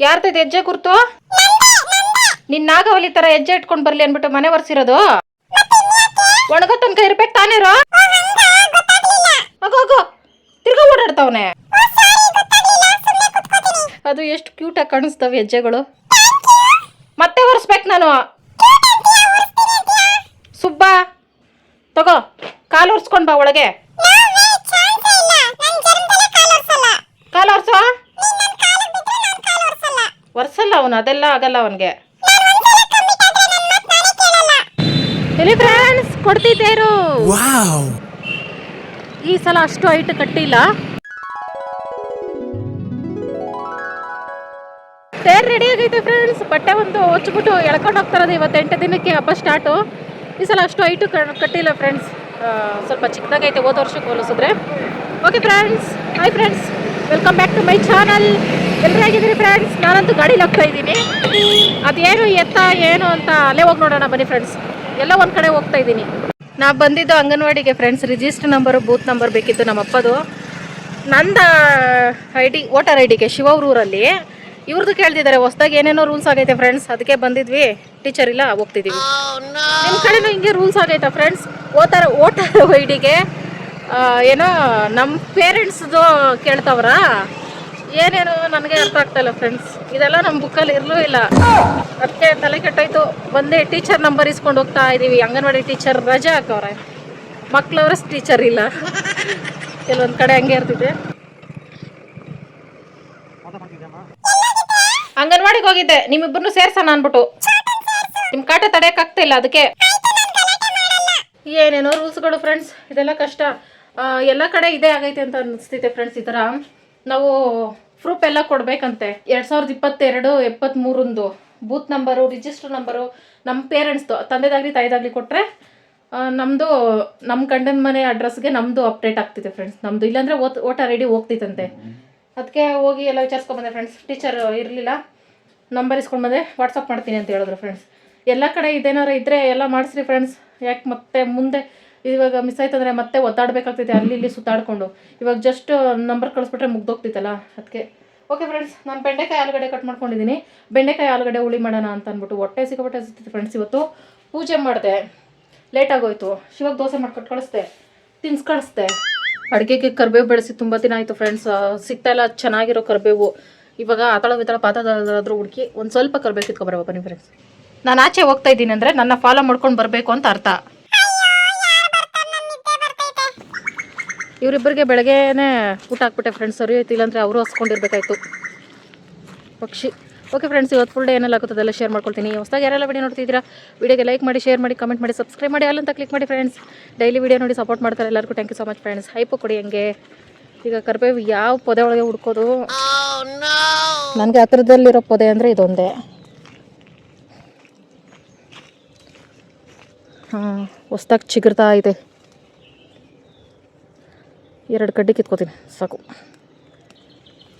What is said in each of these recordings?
ಯಾರ್ದೈತೆ ಹೆಜ್ಜೆ ಗುರ್ತು? ನಿನ್ ನಾಗವಲ್ಲಿ ತರ ಹೆಜ್ಜೆ ಇಟ್ಕೊಂಡ್ ಬರ್ಲಿ ಅನ್ಬಿಟ್ಟು ಮನೆ ಒರ್ಸಿರೋದು. ಒಣಗೋ ತನಕ ಇರ್ಬೇಕು ತಾನೇರೋ. ಹೋಗೋ ತಿರ್ಗಾ ಓಡಾಡ್ತಾವನೆ. ಅದು ಎಷ್ಟು ಕ್ಯೂಟ್ ಆಗಿ ಕಾಣಿಸ್ತವೆ ಹೆಜ್ಜೆಗಳು. ಮತ್ತೆ ಒರೆಸ್ಬೇಕು ನಾನು. ಸುಬ್ಬಾ ತಗೋ ಕಾಲು ಒರ್ಸ್ಕೊಂಡ್ ಬಾ ಒಳಗೆ. ಕಾಲು ಒರ್ಸೋ. ಒರ್ಸಲ್ಲ ಅವನು, ಅದೆಲ್ಲ ಆಗಲ್ಲ ಅವನಿಗೆ. ಎಲ್ಲಿ ಫ್ರೆಂಡ್ಸ್ ಕೊಡ್ತಿದ್ದೇರು. ಈ ಸಲ ಅಷ್ಟು ಹೈಟ್ ಕಟ್ಟಿಲ್ಲ. ತೇರ್ ರೆಡಿ ಆಗೈತೆ ಫ್ರೆಂಡ್ಸ್. ಬಟ್ಟೆ ಒಂದು ಹೊಚ್ಬಿಟ್ಟು ಎಳ್ಕೊಂಡು ಹೋಗ್ತಾರದು. ಇವತ್ತು 8 ದಿನಕ್ಕೆ ಹಬ್ಬ ಸ್ಟಾರ್ಟು. ಈ ಸಲ ಅಷ್ಟು ಹೈಟು ಕಟ್ಟಿಲ್ಲ ಫ್ರೆಂಡ್ಸ್. ಸ್ವಲ್ಪ ಚಿಕ್ಕದಾಗೈತೆ ಹೋದ ವರ್ಷಕ್ಕೆ ಹೋಲಿಸಿದ್ರೆ. Okay friends, hi friends, welcome back to my channel. ಎಲ್ಲರೂ ಆಗಿದ್ದೀರಿ ಫ್ರೆಂಡ್ಸ್? ನಾನಂತೂ ಗಾಡೀಲಿ ಹೋಗ್ತಾ ಇದ್ದೀನಿ. ಅದೇನು ಎತ್ತ ಏನು ಅಂತ ಅಲ್ಲೇ ಹೋಗಿ ನೋಡೋಣ ಬನ್ನಿ ಫ್ರೆಂಡ್ಸ್. ಎಲ್ಲ ಒಂದು ಕಡೆ ಹೋಗ್ತಾ ಇದ್ದೀನಿ. ನಾ ಬಂದಿದ್ದು ಅಂಗನವಾಡಿಗೆ friends. Register number booth number ಬೇಕಿತ್ತು ನಮ್ಮ ಅಪ್ಪದು. ನಂದು ವೋಟರ್ ಐ ಡಿಗೆ ಶಿವೂರಲ್ಲಿ ಇವ್ರದ್ದು ಕೇಳ್ತಿದ್ದಾರೆ. ಹೊಸದಾಗಿ ಏನೇನೋ ರೂಲ್ಸ್ ಆಗೈತೆ ಫ್ರೆಂಡ್ಸ್. ಅದಕ್ಕೆ ಬಂದಿದ್ವಿ. ಟೀಚರ್ ಇಲ್ಲ, ಹೋಗ್ತಿದ್ದೀವಿ. ನಿಮ್ಮ ಕಡೆನೂ ಹಿಂಗೆ ರೂಲ್ಸ್ ಆಗೈತಾ ಫ್ರೆಂಡ್ಸ್? ವೋಟರ್ ಐ ಡಿಗೆ ಏನೋ ನಮ್ಮ ಪೇರೆಂಟ್ಸ್ದು ಕೇಳ್ತಾವ್ರ. ಏನೇನು ನನಗೆ ಅರ್ಥ ಆಗ್ತಾಯಿಲ್ಲ ಫ್ರೆಂಡ್ಸ್. ಇದೆಲ್ಲ ನಮ್ಮ ಬುಕ್ಕಲ್ಲಿ ಇರಲೂ ಇಲ್ಲ. ಅದಕ್ಕೆ ತಲೆ ಕೆಟ್ಟೋಯ್ತು. ಬಂದೆ ಟೀಚರ್ ನಂಬರ್ ಇಸ್ಕೊಂಡು ಹೋಗ್ತಾ ಇದ್ದೀವಿ. ಅಂಗನವಾಡಿ ಟೀಚರ್ ರಜೆ ಹಾಕವ್ರೆ. ಮಕ್ಳವ್ರ ಟೀಚರ್ ಇಲ್ಲ. ಕೆಲವೊಂದು ಕಡೆ ಹಂಗೆ ಇರ್ತಿದೆ. ಅಂಗನವಾಡಿಗೆ ಹೋಗಿದ್ದೆ ನಿಮ್ಮಿಬ್ಬರನ್ನು ಸೇರ್ಸೋಣ ಅಂದ್ಬಿಟ್ಟು. ನಿಮ್ಮ ಕಾಟ ತಡೆಯೋಕ್ಕಾಗ್ತಿಲ್ಲ, ಅದಕ್ಕೆ. ಏನೇನೋ ರೂಲ್ಸ್ಗಳು ಫ್ರೆಂಡ್ಸ್. ಇದೆಲ್ಲ ಕಷ್ಟ. ಎಲ್ಲ ಕಡೆ ಇದೇ ಆಗೈತೆ ಅಂತ ಅನಿಸ್ತೈತೆ ಫ್ರೆಂಡ್ಸ್. ಈ ಥರ ನಾವು ಪ್ರೂಫ್ ಎಲ್ಲ ಕೊಡಬೇಕಂತೆ. 2022 73 ಬೂತ್ ನಂಬರು, ರಿಜಿಸ್ಟರ್ ನಂಬರು, ನಮ್ಮ ಪೇರೆಂಟ್ಸ್ದು ತಂದೆದಾಗಲಿ ತಾಯಿದಾಗಲಿ ಕೊಟ್ಟರೆ ನಮ್ಮದು ನಮ್ಮ ಗಂಡನ ಮನೆ ಅಡ್ರೆಸ್ಗೆ ನಮ್ಮದು ಅಪ್ಡೇಟ್ ಆಗ್ತಿದೆ ಫ್ರೆಂಡ್ಸ್. ನಮ್ಮದು ಇಲ್ಲಾಂದರೆ ವೋಟರ್ ಐ ಡಿ ಹೋಗ್ತೈತಂತೆ. ಅದಕ್ಕೆ ಹೋಗಿ ಎಲ್ಲ ವಿಚಾರಿಸ್ಕೊಂಬಂದೆ ಫ್ರೆಂಡ್ಸ್. ಟೀಚರ್ ಇರಲಿಲ್ಲ, ನಂಬರ್ ಇಸ್ಕೊಂಡ್ಬಂದೆ. ವಾಟ್ಸಪ್ ಮಾಡ್ತೀನಿ ಅಂತ ಹೇಳಿದ್ರು ಫ್ರೆಂಡ್ಸ್. ಎಲ್ಲ ಕಡೆ ಇದೇನಾರು ಇದ್ದರೆ ಎಲ್ಲ ಮಾಡಿಸ್ರಿ ಫ್ರೆಂಡ್ಸ್. ಯಾಕೆ ಮತ್ತೆ ಮುಂದೆ ಇವಾಗ ಮಿಸ್ ಆಯ್ತಂದರೆ ಮತ್ತೆ ಒದ್ದಾಡಬೇಕಾಗ್ತೈತೆ ಅಲ್ಲಿ ಇಲ್ಲಿ ಸುತ್ತಾಡಿಕೊಂಡು. ಇವಾಗ ಜಸ್ಟ್ ನಂಬರ್ ಕಳಿಸ್ಬಿಟ್ರೆ ಮುಗ್ದೋಗ್ತೈತಲ್ಲ, ಅದಕ್ಕೆ. ಓಕೆ ಫ್ರೆಂಡ್ಸ್, ನಾನು ಬೆಂಡೆಕಾಯಿ ಆಲೂಗಡ್ಡೆ ಕಟ್ ಮಾಡ್ಕೊಂಡಿದ್ದೀನಿ. ಬೆಂಡೆಕಾಯಿ ಆಲೂಗಡ್ಡೆ ಹುಳಿ ಮಾಡೋಣ ಅಂತ ಅಂದ್ಬಿಟ್ಟು ಹೊಟ್ಟೆ ಸಿಕ್ಕಾಪಟ್ಟೆ ಹಸಿತೈತೆ ಫ್ರೆಂಡ್ಸ್. ಇವತ್ತು ಪೂಜೆ ಮಾಡಿದೆ, ಲೇಟಾಗೋಯ್ತು. ಶಿವಾಗ ದೋಸೆ ಮಾಡ್ಕೊಟ್ಟು ಕಳಿಸ್ದೆ, ತಿನ್ಸ್ ಕಳಿಸ್ದೆ. ಅಡುಗೆಗೆ ಕರಿಬೇವು ಬೆಳೆಸಿ ತುಂಬ ದಿನ ಆಯಿತು ಫ್ರೆಂಡ್ಸ್. ಸಿಗ್ತಾಯಿಲ್ಲ ಚೆನ್ನಾಗಿರೋ ಕರಿಬೇವು. ಇವಾಗ ಆತಳ ವಿತಳ ಪಾತ್ರದಾದ್ರೂ ಹುಡುಕಿ ಒಂದು ಸ್ವಲ್ಪ ಕರಿಬೇವು ಕಿತ್ಕೊಬರೋ ಬನ್ನಿ ಫ್ರೆಂಡ್ಸ್. ನಾನು ಆಚೆ ಹೋಗ್ತಾ ಇದ್ದೀನಿ ಅಂದರೆ ನನ್ನ ಫಾಲೋ ಮಾಡ್ಕೊಂಡು ಬರಬೇಕು ಅಂತ ಅರ್ಥ. ಇವರಿಬ್ಬರಿಗೆ ಬೆಳಗ್ಗೆನೇ ಊಟ ಹಾಕ್ಬಿಟ್ಟೆ ಫ್ರೆಂಡ್ಸ್. ಸರಿ ಆಯ್ತು, ಇಲ್ಲಾಂದರೆ ಅವರು ಹಸ್ಕೊಂಡಿರ್ಬೇಕಾಯ್ತು ಪಕ್ಷಿ. ಓಕೆ ಫ್ರೆಂಡ್ಸ್, ಇವತ್ತು ಫುಲ್ ಡೇ ಏನೆಲ್ಲ ಆಗುತ್ತದೆ ಎಲ್ಲ ಶೇರ್ ಮಾಡ್ಕೊಳ್ತೀನಿ. ಹೊಸದಾಗಿ ಯಾರೆಲ್ಲ ವಿಡಿಯೋ ನೋಡ್ತಿದ್ದೀರಾ ವಿಡಿಯೋಗೆ ಲೈಕ್ ಮಾಡಿ, ಶೇರ್ ಮಾಡಿ, ಕಮೆಂಟ್ ಮಾಡಿ, ಸಬ್ಸ್ಕ್ರೈಬ್ ಮಾಡಿ, ಅಲ್ಲಂತ ಕ್ಲಿಕ್ ಮಾಡಿ ಫ್ರೆಂಡ್ಸ್. ಡೈಲಿ ವಿಡಿಯೋ ನೋಡಿ ಸಪೋರ್ಟ್ ಮಾಡ್ತಾರೆ ಎಲ್ಲರಿಗೂ. Thank you so much friends. Hype ಕೊಡಿ ಹಂಗೆ. ಈಗ ಕರಿಬೇವು ಯಾವ ಪೊದೆ ಒಳಗೆ ಹುಡ್ಕೋದು? ನನಗೆ ಹತ್ರದಲ್ಲಿರೋ ಪೊದೆ ಅಂದರೆ ಇದೊಂದೇ. ಹೊಸ್ದಾಗಿ ಚಿಗುರ್ತಾ ಇದೆ. 2 ಕಡ್ಡಿ ಕಿತ್ಕೋತೀನಿ ಸಾಕು.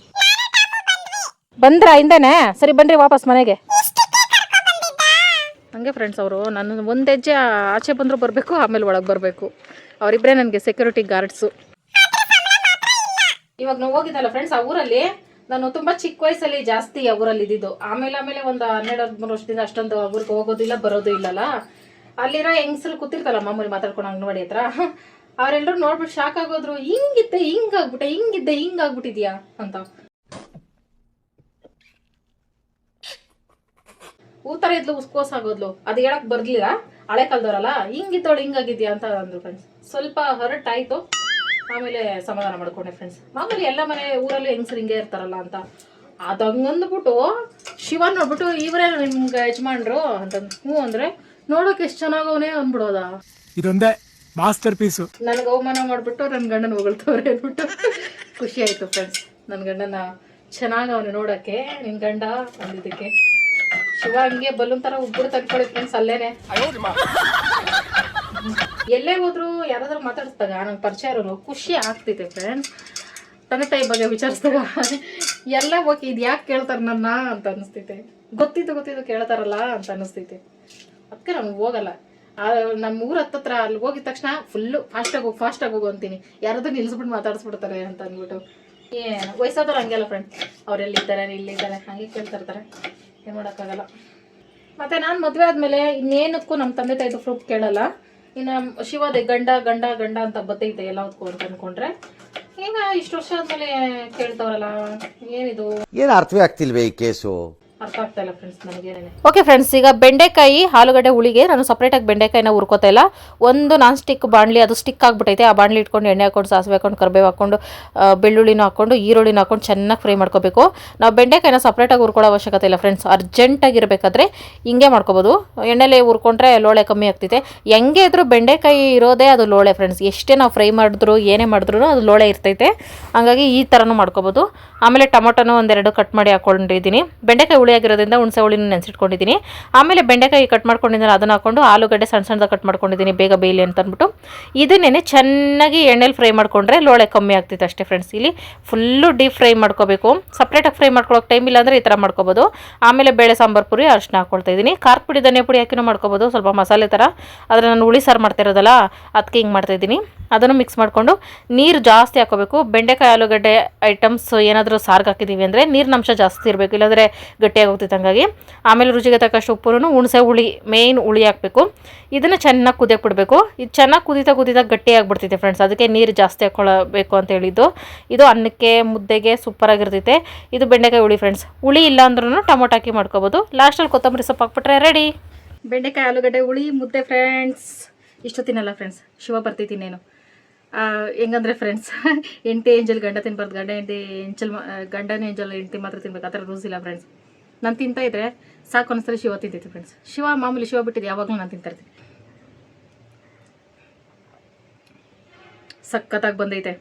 ಬಂದ್ರಾ ಹಿಂದೆನೇ? ಸರಿ ಬನ್ನಿರಿ ವಾಪಸ್ ಮನೆಗೆ. ಹಂಗೆ ಫ್ರೆಂಡ್ಸ್, ಅವರು ನಾನು ಒಂದು ಹೆಜ್ಜೆ ಆಚೆ ಬಂದರೂ ಬರಬೇಕು, ಆಮೇಲೆ ಒಳಗೆ ಬರಬೇಕು. ಅವರಿಬ್ಬರೇ ನನಗೆ ಸೆಕ್ಯೂರಿಟಿ ಗಾರ್ಡ್ಸು. ಇವಾಗ ನಾವು ಹೋಗಿದ್ದಲ್ಲ ಫ್ರೆಂಡ್ಸ್ ಆ ಊರಲ್ಲಿ. ನಾನು ತುಂಬ ಚಿಕ್ಕ ವಯಸ್ಸಲ್ಲಿ ಜಾಸ್ತಿ ಆ ಊರಲ್ಲಿ ಇದ್ದಿದ್ದು. ಆಮೇಲೆ ಒಂದು 12-13 ವರ್ಷದಿಂದ ಅಷ್ಟೊಂದು ಊರಿಗೆ ಹೋಗೋದಿಲ್ಲ ಬರೋದು ಇಲ್ಲಲ್ಲ. ಅಲ್ಲಿರೋ ಹೆಂಗಸರು ಕೂತಿರ್ತಲ್ಲ ಮಾಮೂಲಿ ಮಾತಾಡ್ಕೊಂಡು ಅಂಗನವಾಡಿ ಹತ್ರ. ಅವರೆಲ್ಲರೂ ನೋಡ್ಬಿಟ್ಟು ಶಾಕ್ ಆಗೋದ್ರು. ಹಿಂಗಿದ್ದೆ ಹಿಂಗಾಗ್ಬಿಟ್ಟೆ, ಹಿಂಗಿದ್ದೆ ಹಿಂಗಾಗ್ಬಿಟ್ಟಿದ್ಯಾ ಅಂತ. ಊತರ ಇದ್ಲು ಉಸ್ಕೋಸ್ ಆಗೋದ್ಲು. ಅದು ಹೇಳಕ್ ಬರ್ಲಿಲ್ಲ, ಹಳೆ ಕಾಲದವರಲ್ಲ. ಹಿಂಗಿದ್ದವಳು ಹಿಂಗಾಗಿದ್ಯಾ ಅಂತ ಅಂದ್ರು ಫ್ರೆಂಡ್ಸ್. ಸ್ವಲ್ಪ ಹರ್ಟ್ ಆಯ್ತು, ಆಮೇಲೆ ಸಮಾಧಾನ ಮಾಡ್ಕೊಂಡೆ ಫ್ರೆಂಡ್ಸ್. ಮಾಮೂಲಿ ಎಲ್ಲ ಮನೆ ಊರಲ್ಲಿ ಹೆಂಗಸರು ಹಿಂಗೆ ಇರ್ತಾರಲ್ಲ ಅಂತ. ಅದಂಗಂದ್ಬಿಟ್ಟು ಶಿವ ನೋಡ್ಬಿಟ್ಟು ಇವರೇ ನಿಮ್ಗೆ ಯಜಮಾನ್ರು ಅಂತಂದು ಹ್ಞೂ ಅಂದ್ರೆ ನೋಡೋಕೆ ಎಷ್ಟು ಚೆನ್ನಾಗವನೇ ಅಂದ್ಬಿಡೋದ. ಇದೊಂದೇ ಮಾಸ್ಟರ್ ಪೀಸು. ನನಗೆ ಅವಮಾನ ಮಾಡ್ಬಿಟ್ಟು ನನ್ನ ಗಂಡನ ಹೊಗಳ್ತವ್ರೆ ಅಂದ್ಬಿಟ್ಟು ಖುಷಿ ಆಯ್ತು ಫ್ರೆಂಡ್ಸ್. ನನ್ನ ಗಂಡನ ಚೆನ್ನಾಗವನು ನೋಡೋಕ್ಕೆ. ನಿನ್ನ ಗಂಡ ಅಂದಿದ್ದಕ್ಕೆ ಶಿವ ಹಂಗೆ ಬಲೂನ್ ಥರ ಉಗ್ಬಿಡು ತಂದ್ಕೊಳ್ಳಿ ಫ್ರೆಂಡ್ಸ್. ಅಲ್ಲೇನೆ ಎಲ್ಲೇ ಹೋದ್ರು ಯಾರಾದ್ರೂ ಮಾತಾಡಿಸ್ದಾಗ ನಂಗೆ ಪರಿಚಯ ಇರೋರು ಖುಷಿ ಆಗ್ತೈತೆ ಫ್ರೆಂಡ್ಸ್. ತಂದೆ ತಾಯಿ ಬಗ್ಗೆ ವಿಚಾರಿಸಿದಾಗ ಎಲ್ಲ ಓಕೆ, ಇದು ಯಾಕೆ ಕೇಳ್ತಾರೆ ನನ್ನ ಅಂತ ಅನಿಸ್ತೈತೆ. ಗೊತ್ತಿದ್ದು ಕೇಳ್ತಾರಲ್ಲ ಅಂತ ಅನಿಸ್ತೈತೆ. ಅದಕ್ಕೆ ನಾನು ಹೋಗಲ್ಲ. ನಮ್ಮ ಊರ ಹತ್ತತ್ರ ಅಲ್ಲಿ ಹೋಗಿದ ತಕ್ಷಣ ಫುಲ್ಲು ಫಾಸ್ಟಾಗಿ ಹೋಗು ಅಂತೀನಿ. ಯಾರಾದ್ರೂ ನಿಲ್ಲಿಸ್ಬಿಟ್ಟು ಮಾತಾಡಿಸ್ಬಿಡ್ತಾರೆ ಅಂತ ಅಂದ್ಬಿಟ್ಟು ಏನು ವಯಸ್ಸಾದವ್ರು ಹಂಗೆಲ್ಲ ಫ್ರೆಂಡ್, ಅವರೆಲ್ಲಿದ್ದಾರೆ ಇಲ್ಲಿದ್ದಾರೆ ಹಾಗೆ ಕೇಳ್ತಾ ಇರ್ತಾರೆ, ಏನು ಮಾಡೋಕ್ಕಾಗಲ್ಲ. ಮತ್ತು ನಾನು ಮದುವೆ ಆದಮೇಲೆ ಇನ್ನೇನಕ್ಕೂ ನಮ್ಮ ತಂದೆ ತಾಯಿದು ಪ್ರೂಫ್ ಕೇಳಲ್ಲ. ಇನ್ನು ಶಿವದೇ ಗಂಡ ಗಂಡ ಗಂಡ ಅಂತ ಬತ್ತೈತೆ ಎಲ್ಲ ಹೊತ್ಕೊಂಡು ಅಂದ್ಕೊಂಡ್ರೆ, ಈಗ ಇಷ್ಟು ವರ್ಷ ಆದಮೇಲೆ ಕೇಳ್ತಾವ್ರಲ್ಲ, ಏನಿದು ಏನು ಅರ್ಥವೇ ಆಗ್ತಿಲ್ವೇ ಈ ಕೇಸು? ಅರ್ಥ ಆಗ್ತಾ ಇಲ್ಲ ಫ್ರೆಂಡ್ಸ್ ನನಗೇನೆ. ಓಕೆ ಫ್ರೆಂಡ್ಸ್, ಈಗ ಬೆಂಡೆಕಾಯಿ ಆಲೂಗಡ್ಡೆ ಹುಳಿಗೆ ನಾನು ಸಪ್ರೇಟಾಗಿ ಬೆಂಡೆಕಾಯಿನ ಹುರ್ಕೋತಾ ಇಲ್ಲ. ಒಂದು ನಾನ್ ಸ್ಟಿಕ್ ಬಾಣಲಿ, ಅದು ಸ್ಟಿಕ್ ಆಗಿಬಿಟ್ಟೈತೆ. ಆ ಬಾಣಲಿ ಇಟ್ಕೊಂಡು ಎಣ್ಣೆ ಹಾಕೊಂಡು, ಸಾಸಿವೆ ಹಾಕೊಂಡು, ಕರಿಬೇವು ಹಾಕೊಂಡು, ಬೆಳ್ಳುಳ್ಳಿನ ಹಾಕೊಂಡು, ಈರುಳ್ಳಿನ ಹಾಕೊಂಡು ಚೆನ್ನಾಗಿ ಫ್ರೈ ಮಾಡ್ಕೋಬೇಕು. ನಾವು ಬೆಂಡೆಕಾಯಿನ ಸಪ್ರೇಟಾಗಿ ಹುರ್ಕೊಳ್ಳೋ ಅವಶ್ಯಕತೆ ಇಲ್ಲ ಫ್ರೆಂಡ್ಸ್. ಅರ್ಜೆಂಟಾಗಿರಬೇಕಾದ್ರೆ ಹಿಂಗೆ ಮಾಡ್ಕೋಬೋದು. ಎಣ್ಣೆಲೆ ಹುರ್ಕೊಂಡ್ರೆ ಲೋಳೆ ಕಮ್ಮಿ ಆಗ್ತೈತೆ. ಹೆಂಗೆ ಇದ್ರೂ ಬೆಂಡೆಕಾಯಿ ಇರೋದೇ ಅದು ಲೋಳೆ ಫ್ರೆಂಡ್ಸ್. ಎಷ್ಟೇ ನಾವು ಫ್ರೈ ಮಾಡಿದ್ರು ಏನೇ ಮಾಡಿದ್ರು ಅದು ಲೋಳೆ ಇರ್ತೈತೆ. ಹಾಗಾಗಿ ಈ ಥರನೂ ಮಾಡ್ಕೋಬೋದು. ಆಮೇಲೆ ಟೊಮೊಟೊನೂ ಒಂದೆರಡು ಕಟ್ ಮಾಡಿ ಹಾಕೊಂಡಿದ್ದೀನಿ. ಬೆಂಡೆಕಾಯಿ ಹುಳಿಯಾಗಿರೋದ್ರಿಂದ ಹುಣಸೆ ಹುಳಿನ ನೆನೆಸಿಟ್ಕೊಂಡಿದ್ದೀನಿ. ಆಮೇಲೆ ಬೆಂಡೆಕಾಯಿ ಕಟ್ ಮಾಡ್ಕೊಂಡಿದ್ದೀನಿ, ಅದನ್ನು ಹಾಕೊಂಡು ಆಲೂಗಡ್ಡೆ ಸಣ್ಣ ಸಣ್ಣದಾಗಿ ಕಟ್ ಮಾಡ್ಕೊಂಡಿದ್ದೀನಿ ಬೇಗ ಬೇಯಲಿ ಅಂತ ಅಂದ್ಬಿಟ್ಟು. ಇದನ್ನೇ ಚೆನ್ನಾಗಿ ಎಣ್ಣೆಲಿ ಫ್ರೈ ಮಾಡಿಕೊಂಡ್ರೆ ಲೋಳೆ ಕಮ್ಮಿ ಆಗ್ತೈತೆ ಅಷ್ಟೇ ಫ್ರೆಂಡ್ಸ್. ಇಲ್ಲಿ ಫುಲ್ಲು ಡೀಪ್ ಫ್ರೈ ಮಾಡ್ಕೋಬೇಕು. ಸಪ್ರೇಟಾಗಿ ಫ್ರೈ ಮಾಡ್ಕೊಳ್ಳೋಕೆ ಟೈಮ್ ಇಲ್ಲ ಅಂದರೆ ಈ ಥರ ಮಾಡ್ಕೋಬೋದು. ಆಮೇಲೆ ಬೇಳೆ ಸಾಂಬಾರು ಪುರಿ ಅರಿಶಿನ ಹಾಕ್ಕೊಳ್ತಾ ಇದ್ದೀನಿ. ಖಾರ ಪುಡಿ ಧನಿಯಾ ಪುಡಿ ಹಾಕಿನೂ ಮಾಡ್ಕೋಬೋದು, ಸ್ವಲ್ಪ ಮಸಾಲೆ ಥರ. ಆದರೆ ನಾನು ಹುಳಿ ಸಾರು ಮಾಡ್ತಿರೋದಲ್ಲ ಅದಕ್ಕೆ ಹಿಂಗೆ ಮಾಡ್ತಾಯಿದ್ದೀನಿ. ಅದನ್ನು ಮಿಕ್ಸ್ ಮಾಡಿಕೊಂಡು ನೀರು ಜಾಸ್ತಿ ಹಾಕೋಬೇಕು. ಬೆಂಡೆಕಾಯಿ ಆಲೂಗಡ್ಡೆ ಐಟಮ್ಸ್ ಏನಾದರೂ ಸಾರ್ಗೆ ಹಾಕಿದ್ದೀವಿ ಅಂದರೆ ನೀರಿನ ಅಂಶ ಜಾಸ್ತಿ ಇರಬೇಕು, ಇಲ್ಲಾಂದರೆ ಗಟ್ಟಿಯಾಗಿ ಹೋಗ್ತೈತೆ. ಹಂಗಾಗಿ ಆಮೇಲೆ ರುಚಿಗೆ ತಕ್ಕಷ್ಟು ಉಪ್ಪು, ಹುಣಸೆ ಹುಳಿ, ಮೇಯ್ನ್ ಹುಳಿ ಹಾಕಬೇಕು. ಇದನ್ನು ಚೆನ್ನಾಗಿ ಕುದಿಯಕ್ಕೆ ಬಿಡಬೇಕು. ಇದು ಚೆನ್ನಾಗಿ ಕುದೀತಾ ಗಟ್ಟಿಯಾಗಿಬಿಡ್ತೈತೆ ಫ್ರೆಂಡ್ಸ್. ಅದಕ್ಕೆ ನೀರು ಜಾಸ್ತಿ ಹಾಕ್ಕೊಳ್ಬೇಕು ಅಂತ ಹೇಳಿದ್ದು. ಇದು ಅನ್ನಕ್ಕೆ ಮುದ್ದೆಗೆ ಸೂಪರಾಗಿರ್ತೈತೆ. ಇದು ಬೆಂಡೆಕಾಯಿ ಹುಳಿ ಫ್ರೆಂಡ್ಸ್. ಹುಳಿ ಇಲ್ಲ ಅಂದ್ರೂ ಟೊಮೊಟೊ ಹಾಕಿ ಮಾಡ್ಕೋಬೋದು. ಲಾಸ್ಟಲ್ಲಿ ಕೊತ್ತಂಬರಿ ಸೊಪ್ಪು ಹಾಕ್ಬಿಟ್ರೆ ರೆಡಿ. ಬೆಂಡೆಕಾಯಿ ಆಲೂಗಡ್ಡೆ ಹುಳಿ ಮುದ್ದೆ ಫ್ರೆಂಡ್ಸ್. ಇಷ್ಟೊತ್ತಿನಲ್ಲ ಫ್ರೆಂಡ್ಸ್, ಶಿವ ಬರ್ತೈತಿ ನೀನು ಹೆಂಗಂದ್ರೆ ಫ್ರೆಂಡ್ಸ್, ಹೆಂಡತಿ ಏಂಜಲ್ ಗಂಡ ತಿನ್ಬಾರ್ದು, ಗಂಡನ ಏಂಜಲ್ ಹೆಂಡತಿ ಮಾತ್ರ ತಿನ್ಬೇಕು, ಆ ಥರ ರೂಲ್ಸ್ ಇಲ್ಲ ಫ್ರೆಂಡ್ಸ್. ನಾನು ತಿಂತಾ ಇದ್ರೆ ಸಾಕು ಅನಿಸ್ತಾರೆ. ಶಿವ ತಿಂತೈತಿ ಫ್ರೆಂಡ್ಸ್. ಮಾಮೂಲಿ ಶಿವ ಬಿಟ್ಟಿದ್ದು ಯಾವಾಗಲೂ ನಾನು ತಿಂತಾ ಇರ್ತೀನಿ. ಸಖತ್ತಾಗಿ ಬಂದೈತೆ.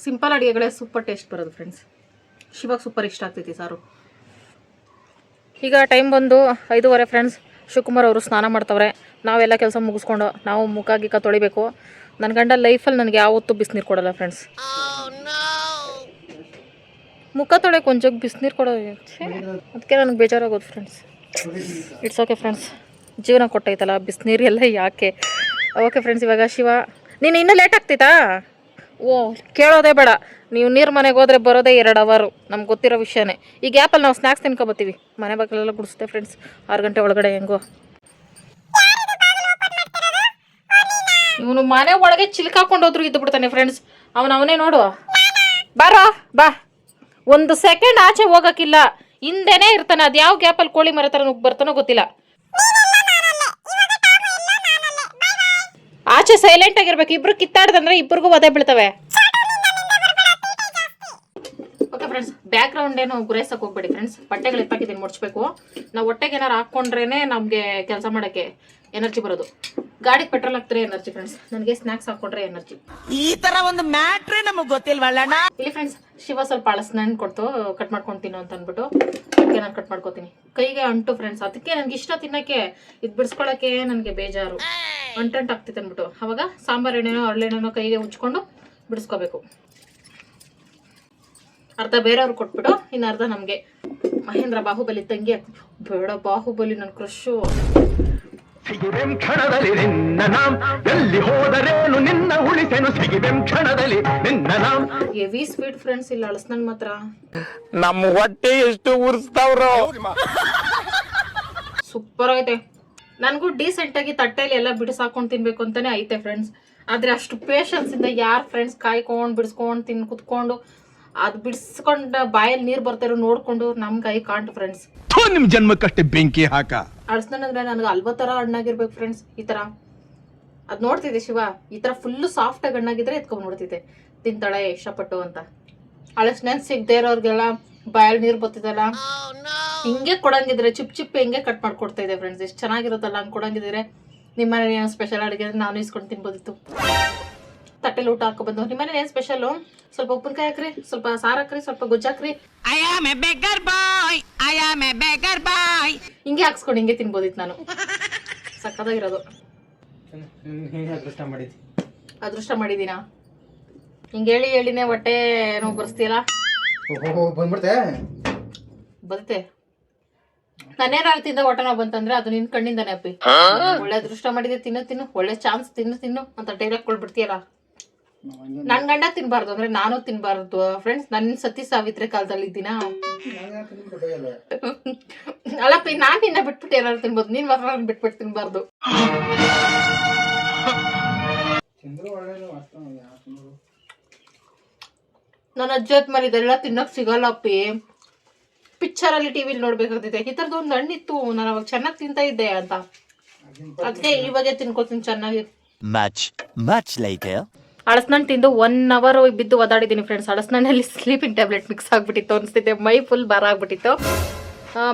ಸಿಂಪಲ್ ಅಡುಗೆಗಳೇ ಸೂಪರ್ ಟೇಸ್ಟ್ ಬರೋದು ಫ್ರೆಂಡ್ಸ್. ಶಿವಾಗ ಸೂಪರ್ ಇಷ್ಟ ಆಗ್ತೈತಿ ಸಾರು. ಈಗ ಟೈಮ್ ಬಂದು 5:15 ಫ್ರೆಂಡ್ಸ್. ಶಿವಕುಮಾರ್ ಅವರು ಸ್ನಾನ ಮಾಡ್ತವ್ರೆ. ನಾವೆಲ್ಲ ಕೆಲಸ ಮುಗಿಸ್ಕೊಂಡು ನಾವು ಮುಖ ಗಿಕ್ಕ ತೊಳಿಬೇಕು. ನನ್ನ ಗಂಡ ಲೈಫಲ್ಲಿ ನನಗೆ ಯಾವತ್ತೂ ಬಿಸಿನೀರು ಕೊಡಲ್ಲ ಫ್ರೆಂಡ್ಸ್. ಮುಖ ತೊಳೆಗೆ ಒಂಚೂರು ಬಿಸಿನೀರು ಕೊಡೋದು ಅದಕ್ಕೆ ನನಗೆ ಬೇಜಾರಾಗೋದು ಫ್ರೆಂಡ್ಸ್. ಇಟ್ಸ್ ಓಕೆ ಫ್ರೆಂಡ್ಸ್, ಜೀವನ ಕೊಟ್ಟೈತಲ್ಲ ಬಿಸಿನೀರು ಎಲ್ಲ ಯಾಕೆ. ಓಕೆ ಫ್ರೆಂಡ್ಸ್, ಇವಾಗ ಶಿವ ನೀನು ಇನ್ನೂ ಲೇಟ್ ಆಗ್ತೈತಾ? ಕೇಳೋದೇ ಬೇಡ. ನೀವು ನೀರು ಮನೆಗೆ ಹೋದರೆ ಬರೋದೇ 2 ಅವರ್, ನಮ್ಗೆ ಗೊತ್ತಿರೋ ವಿಷಯನೇ. ಈ ಗ್ಯಾಪಲ್ಲಿ ನಾವು ಸ್ನ್ಯಾಕ್ಸ್ ತಿನ್ಕೊಬತ್ತೀವಿ. ಮನೆ ಬಾಗಿಲೆಲ್ಲ ಗುಡಿಸುತ್ತೆ ಫ್ರೆಂಡ್ಸ್. 6 ಗಂಟೆ ಒಳಗಡೆ ಹೆಂಗೋ. ಇವನು ಮನೆ ಒಳಗೆ ಚಿಲ್ಕಾಕೊಂಡು ಹೋದ್ರು ಇದ್ದು ಬಿಡ್ತಾನೆ ಫ್ರೆಂಡ್ಸ್. ಅವನೇ ನೋಡು. ಬಾರೋ ಬಾ. 1 ಸೆಕೆಂಡ್ ಆಚೆ ಹೋಗಕ್ಕಿಲ್ಲ, ಹಿಂದೆನೇ ಇರ್ತಾನೆ. ಅದು ಯಾವ ಗ್ಯಾಪಲ್ಲಿ ಕೋಳಿ ಮರ ಥರ ನುಗ್ಗಿ ಬರ್ತಾನೋ ಗೊತ್ತಿಲ್ಲ. ಆಚೆ ಸೈಲೆಂಟ್ ಆಗಿರ್ಬೇಕು. ಇಬ್ರು ಕಿತ್ತಾಡ್ದಂದ್ರೆ ಇಬ್ಬರಿಗೂ ಒದೆ ಬೀಳ್ತವೆ. ಓಕೆ ಫ್ರೆಂಡ್ಸ್, ಬ್ಯಾಕ್ ಗ್ರೌಂಡ್ ಏನು ಗುರೈಸಕ್ಕೆ ಹೋಗ್ಬೇಡಿ ಫ್ರೆಂಡ್ಸ್. ಬಟ್ಟೆಗಳು ಎತ್ತಾಕಿದ್ದೀನಿ ಮುಡ್ಸ್ಬೇಕು. ನಾವು ಹೊಟ್ಟೆಗೆ ಏನಾರು ಹಾಕ್ಕೊಂಡ್ರೇನೆ ನಮಗೆ ಕೆಲಸ ಮಾಡೋಕ್ಕೆ ಎನರ್ಜಿ ಬರೋದು. ಗಾಡಿಗೆ ಪೆಟ್ರೋಲ್ ಹಾಕ್ತಾರೆ ಎನರ್ಜಿ ಫ್ರೆಂಡ್ಸ್. ನನಗೆ ಸ್ನಾಕ್ಸ್ ಹಾಕೊಂಡ್ರೆ ಎನರ್ಜಿ. ಈ ತರ ಒಂದು ಮ್ಯಾಟ್ರೇ ನಮಗೆ ಗೊತ್ತಿಲ್ವಲ್ಲ. ಇಲ್ಲಿ ಫ್ರೆಂಡ್ಸ್, ಶಿವ ಸ್ವಲ್ಪ ಹಳಸನ್ನ ಕೊಡ್ತು ಕಟ್ ಮಾಡ್ಕೊಂಡು ತಿನ್ನು ಅಂತ ಅಂದ್ಬಿಟ್ಟು ಅದಕ್ಕೆ ನಾನು ಕಟ್ ಮಾಡ್ಕೋತೀನಿ. ಕೈಗೆ ಅಂಟು ಫ್ರೆಂಡ್ಸ್. ಅದಕ್ಕೆ ನನಗೆ ಇಷ್ಟ ತಿನ್ನಕ್ಕೆ. ಇದು ಬಿಡಿಸ್ಕೊಳಕ್ಕೆ ನನಗೆ ಬೇಜಾರು, ಅಂಟಂಟು ಆಗ್ತಿತ್ತು ಅಂದ್ಬಿಟ್ಟು. ಅವಾಗ ಸಾಂಬಾರು ಎಣ್ಣೆನೋ ಹರಳೆಣ್ಣೆನೋ ಕೈಗೆ ಉಜ್ಕೊಂಡು ಬಿಡಿಸ್ಕೋಬೇಕು. ಅರ್ಧ ಬೇರೆಯವ್ರಿಗೆ ಕೊಟ್ಬಿಟ್ಟು ಇನ್ನು ಅರ್ಧ ನಮಗೆ. ಮಹೇಂದ್ರ ಬಾಹುಬಲಿ ತಂಗಿ. ಬೇಡ ಬಾಹುಬಲಿ ನನ್ನ ಕ್ರಶು. ಕ್ಷಣದಲ್ಲಿ ನಿನ್ನ ನಾಮ್ ಎಲ್ಲಿ ಹೋದರೇನು ನಿನ್ನ ಉಳಿಸೆನು ಸಿಗಿಬೆಂ ಕ್ಷಣದಲ್ಲಿ ನಿನ್ನ ನಾಮ್. Heavy sweet friends. ಇಲ್ಲ ಅಳಸ್ನನ್ ಮಾತ್ರ ನಮ್ಮ ಹೊಟ್ಟೆ ಎಷ್ಟು ಉರ್ಸ್ತಾವ್ರೋ. ಸೂಪರ್ ಆಗೈತೆ. ನನಗೂ ಡೀಸೆಂಟ್ ಆಗಿ ತಟ್ಟೆಯಲ್ಲಿ ಎಲ್ಲ ಬಿಡಿಸಾಕೊಂಡು ತಿನ್ಬೇಕು ಅಂತಾನೆ ಐತೆ ಫ್ರೆಂಡ್ಸ್. ಆದ್ರೆ ಅಷ್ಟು ಪೇಷನ್ಸ್ ಇಂದ ಯಾರು ಫ್ರೆಂಡ್ಸ್ ಕಾಯ್ಕೊಂಡು ಬಿಡಿಸ್ಕೊಂಡು ಕುತ್ಕೊಂಡು ಅದು ಬಿಡಿಸ್ಕೊಂಡ ಬಾಯಲ್ಲಿ ನೀರು ಬರ್ತಾರೋ ನೋಡ್ಕೊಂಡು ನಮ್ಗೆ ಐ ಕಾಂಟ್ ಫ್ರೆಂಡ್ಸ್. ನಿಮ್ ಜನ್ಮಕ್ಕಷ್ಟೇ ಬೆಂಕಿ ಹಾಕ. ಅಳಸ್ನಂದ್ರೆ ನನಗೆ ಅಲ್ವ ತರ ಹಣ್ಣಾಗಿರ್ಬೇಕು ಫ್ರೆಂಡ್ಸ್. ಈ ತರ ಅದ್ ನೋಡ್ತಿದ್ದೆ ಶಿವ. ಈ ತರ ಫುಲ್ ಸಾಫ್ಟ್ ಆಗಿ ಹಣ್ಣಾಗಿದ್ರೆ ಎತ್ಕೊಂಡ್ ನೋಡ್ತಿದ್ದೆ ತಿಂತಾಳೆ ಇಷ್ಟಪಟ್ಟು ಅಂತ. ಅಳಸ್ನೇನ್ ಸಿಗದೆ ಇರೋರ್ಗೆಲ್ಲ ಬಾಯಲ್ಲಿ ನೀರು ಬರ್ತಿದ್ದಲ್ಲ, ಹಿಂಗೆ ಕೊಡಂಗಿದ್ರೆ ಚಿಪ್ ಹಿಂಗೆ ಕಟ್ ಮಾಡ್ಕೊಡ್ತಾ ಇದೆ ಫ್ರೆಂಡ್ಸ್. ಎಷ್ಟು ಚೆನ್ನಾಗಿರುತ್ತಲ್ಲ ಹಂಗೆ ಕೊಡಂಗಿದ್ರೆ. ನಿಮ್ಮನೆ ಏನು ಸ್ಪೆಷಲ್ ಅಡುಗೆ ನಾನು ಇಸ್ಕೊಂಡು ತಿನ್ಬೋದಿತ್ತು. ತಟ್ಟೆಲಿ ಊಟ ಹಾಕೊಬಂದು. ನಿಮ್ಮನೆ ಏನು ಸ್ಪೆಷಲು? ಸ್ವಲ್ಪ ಉಪ್ಪಿನಕಾಯಿ ಹಾಕ್ರಿ, ಸ್ವಲ್ಪ ಸಾರು ಹಾಕ್ರಿ, ಸ್ವಲ್ಪ ಗೊಜ್ಜು ಹಾಕ್ರಿ. ಹಿಂಗೆ ಹಾಕ್ಸ್ಕೊಂಡು ಹಿಂಗೆ ತಿನ್ಬೋದಿತ್ತು ನಾನು. ಸಕ್ಕತ್ತಾಗಿರೋದು. ಅದೃಷ್ಟ ಮಾಡಿದೀನಾ? ಹಿಂಗೆ ಹೇಳಿನೇ ಹೊಟ್ಟೆ ನೋವು ಬರ್ಸ್ತೀಯಲ್ಲ. ಬರುತ್ತೆ. ನಾನೇನಾರು ತಿಂದ ಹೊಟ್ಟೆ ನೋವು ಬಂತಂದ್ರೆ ಅದು ನಿನ್ ಕಣ್ಣಿಂದಾನೆ ಅಪ್ಪಿ. ಒಳ್ಳೆ ಅದೃಷ್ಟ ಮಾಡಿದೆ, ತಿನ್ನು ಒಳ್ಳೆ ಚಾನ್ಸ್, ತಿನ್ನು ಅಂತ ಡೈರೆಕ್ಟ್ ಕೊಳ್ಬಿಡ್ತೀಯಲ್ಲ. ನನ್ ಗಂಡ ತಿನ್ಬಾರ್ದು ಅಂದ್ರೆ ನಾನು ತಿನ್ಬಾರ್ದು ಫ್ರೆಂಡ್ಸ್. ನನ್ನ ಸತಿ ಸಾವಿತ್ರಿ ಕಾಲದಲ್ಲಿ ಇದ್ದೀನ. ಅಲ್ಲಪ್ಪ ನಾನ್ ನಿನ್ನ ಬಿಟ್ಬಿಟ್ಟು ಏನಾದ್ರು ತಿನ್ಬೋದು, ನೀನ್ ಮಾತ್ರ ಬಿಟ್ಬಿಟ್ಟು ತಿನ್ಬಾರ್ದು. ನನ್ನ ಅಜ್ಜತ್ ಮೇಲೆ ಇದೆಲ್ಲ ತಿನ್ನಕ್ ಸಿಗಲ್ಲಪ್ಪಿ. ಪಿಕ್ಚರ್ ಅಲ್ಲಿ ಟಿವಿಲಿ ನೋಡ್ಬೇಕಾಗ್ತೈತೆ. ಈ ತರದ್ ಒಂದು ಹಣ್ಣಿತ್ತು, ನಾನು ಅವಾಗ ಚೆನ್ನಾಗಿ ತಿಂತಾ ಇದ್ದೆ ಅಂತ, ಅದಕ್ಕೆ ಇವಾಗೆ ತಿನ್ಕೋತೀನಿ ಚೆನ್ನಾಗಿ. ಮಚ್ ಲೈಟರ್ ಹಳಸನಣ್ಣು ತಿಂದು 1 hour ಬಿದ್ದು ಒದಾಡಿದ್ದೀನಿ ಫ್ರೆಂಡ್ಸ್. ಹಳಸನಣ್ಣಲ್ಲಿ ಸ್ಲೀಪಿಂಗ್ ಟ್ಯಾಬ್ಲೆಟ್ ಮಿಕ್ಸ್ ಆಗ್ಬಿಟ್ಟಿತ್ತು ಅನಿಸ್ತಿದ್ದೆ, ಮೈ ಫುಲ್ ಭಾರ ಆಗ್ಬಿಟ್ಟಿತ್ತು.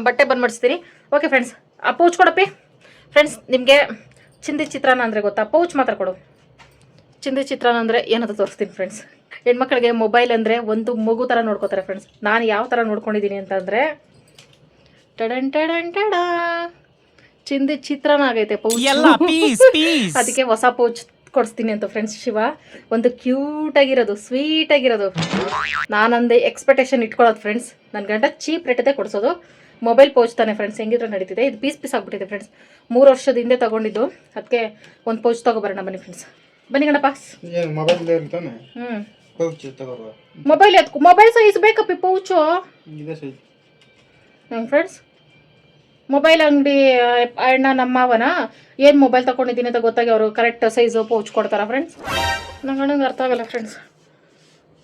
ಬಟ್ಟೆ ಬಂದು ಮಾಡಿಸ್ತೀನಿ. ಓಕೆ ಫ್ರೆಂಡ್ಸ್, ಆ ಪೌಚ್ ಕೊಡಪ್ಪಿ. ಫ್ರೆಂಡ್ಸ್, ನಿಮಗೆ ಚಿಂದಿ ಚಿತ್ರಾನ್ನ ಅಂದರೆ ಗೊತ್ತಾ? ಪೌಚ್ ಮಾತ್ರ ಕೊಡು. ಚಿಂದಿ ಚಿತ್ರಾನ್ನ ಅಂದರೆ ಏನಂತ ತೋರಿಸ್ತೀನಿ ಫ್ರೆಂಡ್ಸ್. ಹೆಣ್ಮಕ್ಳಿಗೆ ಮೊಬೈಲ್ ಅಂದರೆ ಒಂದು ಮಗು ಥರ ನೋಡ್ಕೋತಾರೆ ಫ್ರೆಂಡ್ಸ್. ನಾನು ಯಾವ ಥರ ನೋಡ್ಕೊಂಡಿದ್ದೀನಿ ಅಂತಂದರೆ ಟಡನ್ ಟಡನ್ ಟಡ ಚಿಂದಿ ಚಿತ್ರಾನ್ನ ಆಗೈತೆ ಪೌಚ್. ಅದಕ್ಕೆ ಹೊಸ ಪೌಚ್ ಕೊಡಿಸ್ತೀನಿ ಅಂತ ಫ್ರೆಂಡ್ಸ್. ಶಿವ ಒಂದು ಕ್ಯೂಟ್ ಆಗಿರೋದು, ಸ್ವೀಟ್ ಆಗಿರೋದು. ನಾನಂದೇ ಎಕ್ಸ್ಪೆಕ್ಟೇಷನ್ ಇಟ್ಕೊಳ್ಳೋದು ಫ್ರೆಂಡ್ಸ್. ನನ್ನ ಗಂಡ ಚೀಪ್ ರೇಟದೇ ಕೊಡಿಸೋದು. ಮೊಬೈಲ್ ಪೌಚ್ ತಾನೆ ಫ್ರೆಂಡ್ಸ್, ಹೆಂಗಿದ್ರೆ ನಡೀತಿದೆ. ಇದು ಪೀಸ್ ಆಗ್ಬಿಟ್ಟಿದೆ ಫ್ರೆಂಡ್ಸ್. 3 ವರ್ಷದ ಹಿಂದೆ ತಗೊಂಡಿದ್ದು, ಅದಕ್ಕೆ ಒಂದು ಪೌಚ್ ತಗೊಬರೋಣ ಬನ್ನಿ ಫ್ರೆಂಡ್ಸ್. ಬನ್ನಿ ಗಣಪ. ಮೊಬೈಲ್ ಎತ್ಕೊ, ಮೊಬೈಲ್ ಸೈಜ್ ಬೇಕಪ್ಪಿ ಪೌಚು ಫ್ರೆಂಡ್ಸ್. ಮೊಬೈಲ್ ಅಂಗಡಿ ಅಣ್ಣ ನಮ್ಮವನ ಏನು ಮೊಬೈಲ್ ತಗೊಂಡಿದ್ದೀನಿ ಅಂತ ಗೊತ್ತಾಗಿ ಅವರು ಕರೆಕ್ಟ್ ಸೈಜು ಪೌಚ್ ಕೊಡ್ತಾರ ಫ್ರೆಂಡ್ಸ್. ನಂಗೆ ಅರ್ಥ ಆಗಲ್ಲ ಫ್ರೆಂಡ್ಸ್.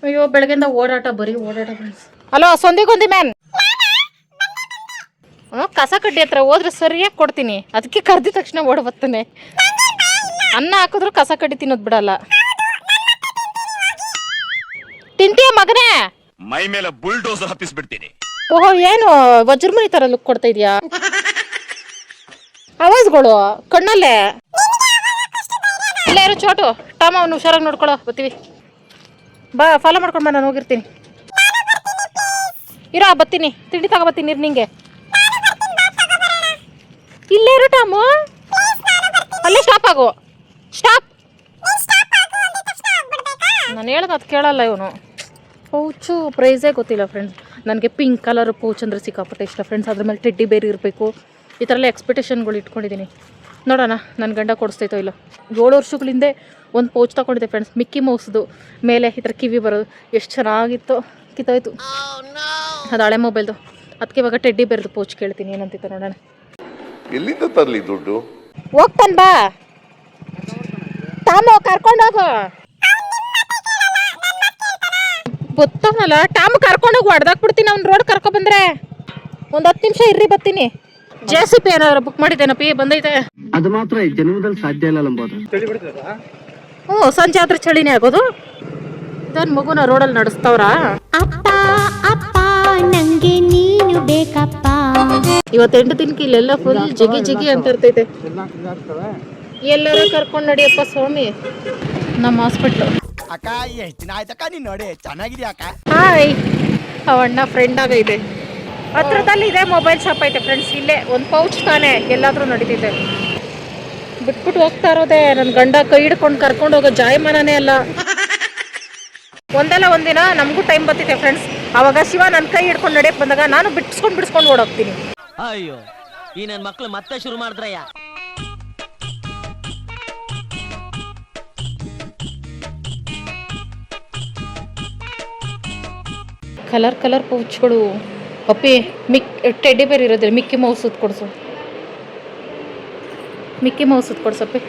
ಅಯ್ಯೋ, ಬೆಳಗ್ಗೆಯಿಂದ ಓಡಾಟ, ಬರೀ ಓಡಾಟ ಫ್ರೆಂಡ್ಸ್. ಹಲೋ ಸೊಂದಿಗೊಂದಿ ಮ್ಯಾನ್, ಕಸ ಕಡ್ಡಿ ಹತ್ರ ಹೋದ್ರೆ ಸರಿಯಾಗಿ ಕೊಡ್ತೀನಿ. ಅದಕ್ಕೆ ಕರೆದಿದ ತಕ್ಷಣ ಓಡ ಬರ್ತಾನೆ. ಅನ್ನ ಹಾಕಿದ್ರು ಕಸ ಕಡ್ಡಿ ತಿನ್ನೋದು ಬಿಡಲ್ಲ. ತಿಂತೀಯ ಮಗನೇ? ಮೈ ಮೇಲೆ ಬುಲ್ಡೋಸರ್ ಹತ್ತಿಸ್ಬಿಡ್ತೀನಿ. ಓಹೋ, ಏನು ವಜ್ರಮುನಿ ತರ ಲುಕ್ ಕೊಡ್ತಾ ಇದೀಯಾ? ಆವಾಜ್ಗಳು ಕಣ್ಣಲ್ಲೇ. ಇಲ್ಲ ಇರೋ ಚೋಟು ಟಾಮ, ಅವ್ನು ಹುಷಾರಾಗಿ ನೋಡ್ಕೊಳ್ಳೋ. ಬರ್ತೀವಿ ಬಾ, ಫಾಲೋ ಮಾಡ್ಕೊಂಡು ಬಾ, ನಾನು ಹೋಗಿರ್ತೀನಿ. ಇರೋ ಬರ್ತೀನಿ, ತಿಂಡಿ ತಗೋಬತ್ತೀನಿ ನಿಂಗೆ. ಇಲ್ಲೇ ಇರೋ ಟಾಮು, ಅಲ್ಲೇ ಸ್ಟಾಪ್ ಆಗು. ಸ್ಟಾಪ್. ನಾನು ಹೇಳೋದು ಅದು ಕೇಳಲ್ಲ ಇವನು. ಪೌಚು ಪ್ರೈಸೇ ಗೊತ್ತಿಲ್ಲ ಫ್ರೆಂಡ್ಸ್. ನನಗೆ ಪಿಂಕ್ ಕಲರ್ ಪೌಚ್ ಅಂದರೆ ಸಿಕ್ಕಾಪಟ್ಟೆ ಇಷ್ಟ ಫ್ರೆಂಡ್ಸ್. ಅದ್ರ ಮೇಲೆ ಟೆಡ್ಡಿ ಬೇರೆ ಇರಬೇಕು, ಈ ಥರ ಎಲ್ಲ ಎಕ್ಸ್ಪೆಕ್ಟೇಷನ್ಗಳು ಇಟ್ಕೊಂಡಿದ್ದೀನಿ. ನೋಡೋಣ ನನ್ನ ಗಂಡ ಕೊಡಿಸ್ತೈತೋ ಇಲ್ಲ. 7 ವರ್ಷಗಳ ಹಿಂದೆ ಒಂದು ಪೌಚ್ ತೊಗೊಂಡಿದ್ದೆ ಫ್ರೆಂಡ್ಸ್, ಮಿಕ್ಕಿ ಮೌಸ್ದು. ಮೇಲೆ ಈ ಥರ ಕಿವಿ ಬರೋದು, ಎಷ್ಟು ಚೆನ್ನಾಗಿತ್ತು. ಕಿತ್ತೋಯ್ತು, ಅದು ಹಳೆ ಮೊಬೈಲ್ದು. ಅದಕ್ಕೆ ಇವಾಗ ಟೆಡ್ಡಿ ಬೇರೆದು ಪೌಚ್ ಕೇಳ್ತೀನಿ, ಏನಂತಿತ್ತು ನೋಡೋಣ. ಎಲ್ಲಿಂದ ತರಲಿ ದುಡ್ಡು? ಹೋಗ್ತಾನೆ ಬಾ, ಟಾಮು ಕರ್ಕೊಂಡೋಗು. ಗೊತ್ತಾಗಲ್ಲ, ಟಾಮು ಕರ್ಕೊಂಡೋಗಿ ಹೊಡೆದಾಕ್ಬಿಡ್ತೀನಿ ಅವ್ನು. ರೋಡ್ ಕರ್ಕೊಬಂದ್ರೆ ಒಂದು 10 ನಿಮಿಷ ಇರ್ರಿ, ಬರ್ತೀನಿ. JCB ಏನಾದ್ರು ಬುಕ್ ಮಾಡಿದ್ದೇನಪ್ಪಿ? ಬಂದೈತೆ. ಅದು ಮಾತ್ರ ಈ ಜನ್ಮದಲ್ಲಿ ಸಾಧ್ಯ ಇಲ್ಲ ನಂಬೋದು. ಹ್ಞೂ, ಸಂಜೆ ಆದ್ರೆ ಚಳಿನೇ ಆಗೋದು. ಇದನ್ ಮಗುನ ರೋಡಲ್ಲಿ ನಡೆಸ್ತವ್ರ. ಅಪ್ಪ ಅಪ್ಪ ನಂಗೆ ನೀನು ಬೇಕಪ್ಪ. ಇವತ್ತು 8 ದಿನಕ್ಕೆ ಇಲ್ಲೆಲ್ಲ ಫುಲ್ ಜಿಗಿ ಜಿಗಿ ಅಂತ ಇರ್ತೈತೆ. ಎಲ್ಲರೂ ಕರ್ಕೊಂಡು ನಡಿಯಪ್ಪ ಸ್ವಾಮಿ ನಮ್ಮ ಹಾಸ್ಪಿಟ್ಲು. ಅಕ್ಕ ಎಷ್ಟು ದಿನ ಆಯ್ತಕ್ಕ ನೀನ್ ನೋಡಿ, ಚೆನ್ನಾಗಿದ್ಯಾ ಅಕ್ಕ? ಹಾಯ್, ಅವಣ್ಣ ಫ್ರೆಂಡ್ ಆಗೈತೆ. ಹತ್ರದಲ್ಲಿ ಇದೆ ಮೊಬೈಲ್ ಶಾಪ್ ಐತೆ ಫ್ರೆಂಡ್ಸ್. ಇಲ್ಲೇ ಒಂದು ಪೌಚ್ ತಾನೆ, ಎಲ್ಲಾದ್ರೂ ನಡೀತಿದೆ. ಬಿಟ್ಬಿಟ್ಟು ಹೋಗ್ತಾ ಇರೋದೆ. ನನ್ನ ಗಂಡ ಕೈ ಹಿಡ್ಕೊಂಡು ಕರ್ಕೊಂಡು ಹೋಗೋ ಜಾಯಮಾನನೇ ಅಲ್ಲ. ಒಂದಲ್ಲ ಒಂದಿನ ನಮಗೂ ಟೈಮ್ ಬರ್ತಿದೆ ಫ್ರೆಂಡ್ಸ್. ಅವಾಗ ಶಿವ ನನ್ನ ಕೈ ಹಿಡ್ಕೊಂಡು ನಡೆಯಕ್ಕೆ ಬಂದಾಗ ನಾನು ಬಿಡಿಸ್ಕೊಂಡು ಓಡೋಗ್ತೀನಿ. ಅಯ್ಯೋ, ಈ ನನ್ನ ಮಕ್ಳು ಮತ್ತೆ ಶುರು ಮಾಡಿದ್ರಯ್ಯ. ಕಲರ್ ಪೌಚ್ಗಳು. ಅಪ್ಪಿ ಟೆಡ್ಡಿ ಬೇರೆ ಇರೋದಿಲ್ಲ, ಮಿಕ್ಕಿ ಮೌಸ್ ಕೊಡಿಸು. ಮಿಕ್ಕಿ ಮೌಸ್ ಕೊಡ್ಸಪ್ಪಿ,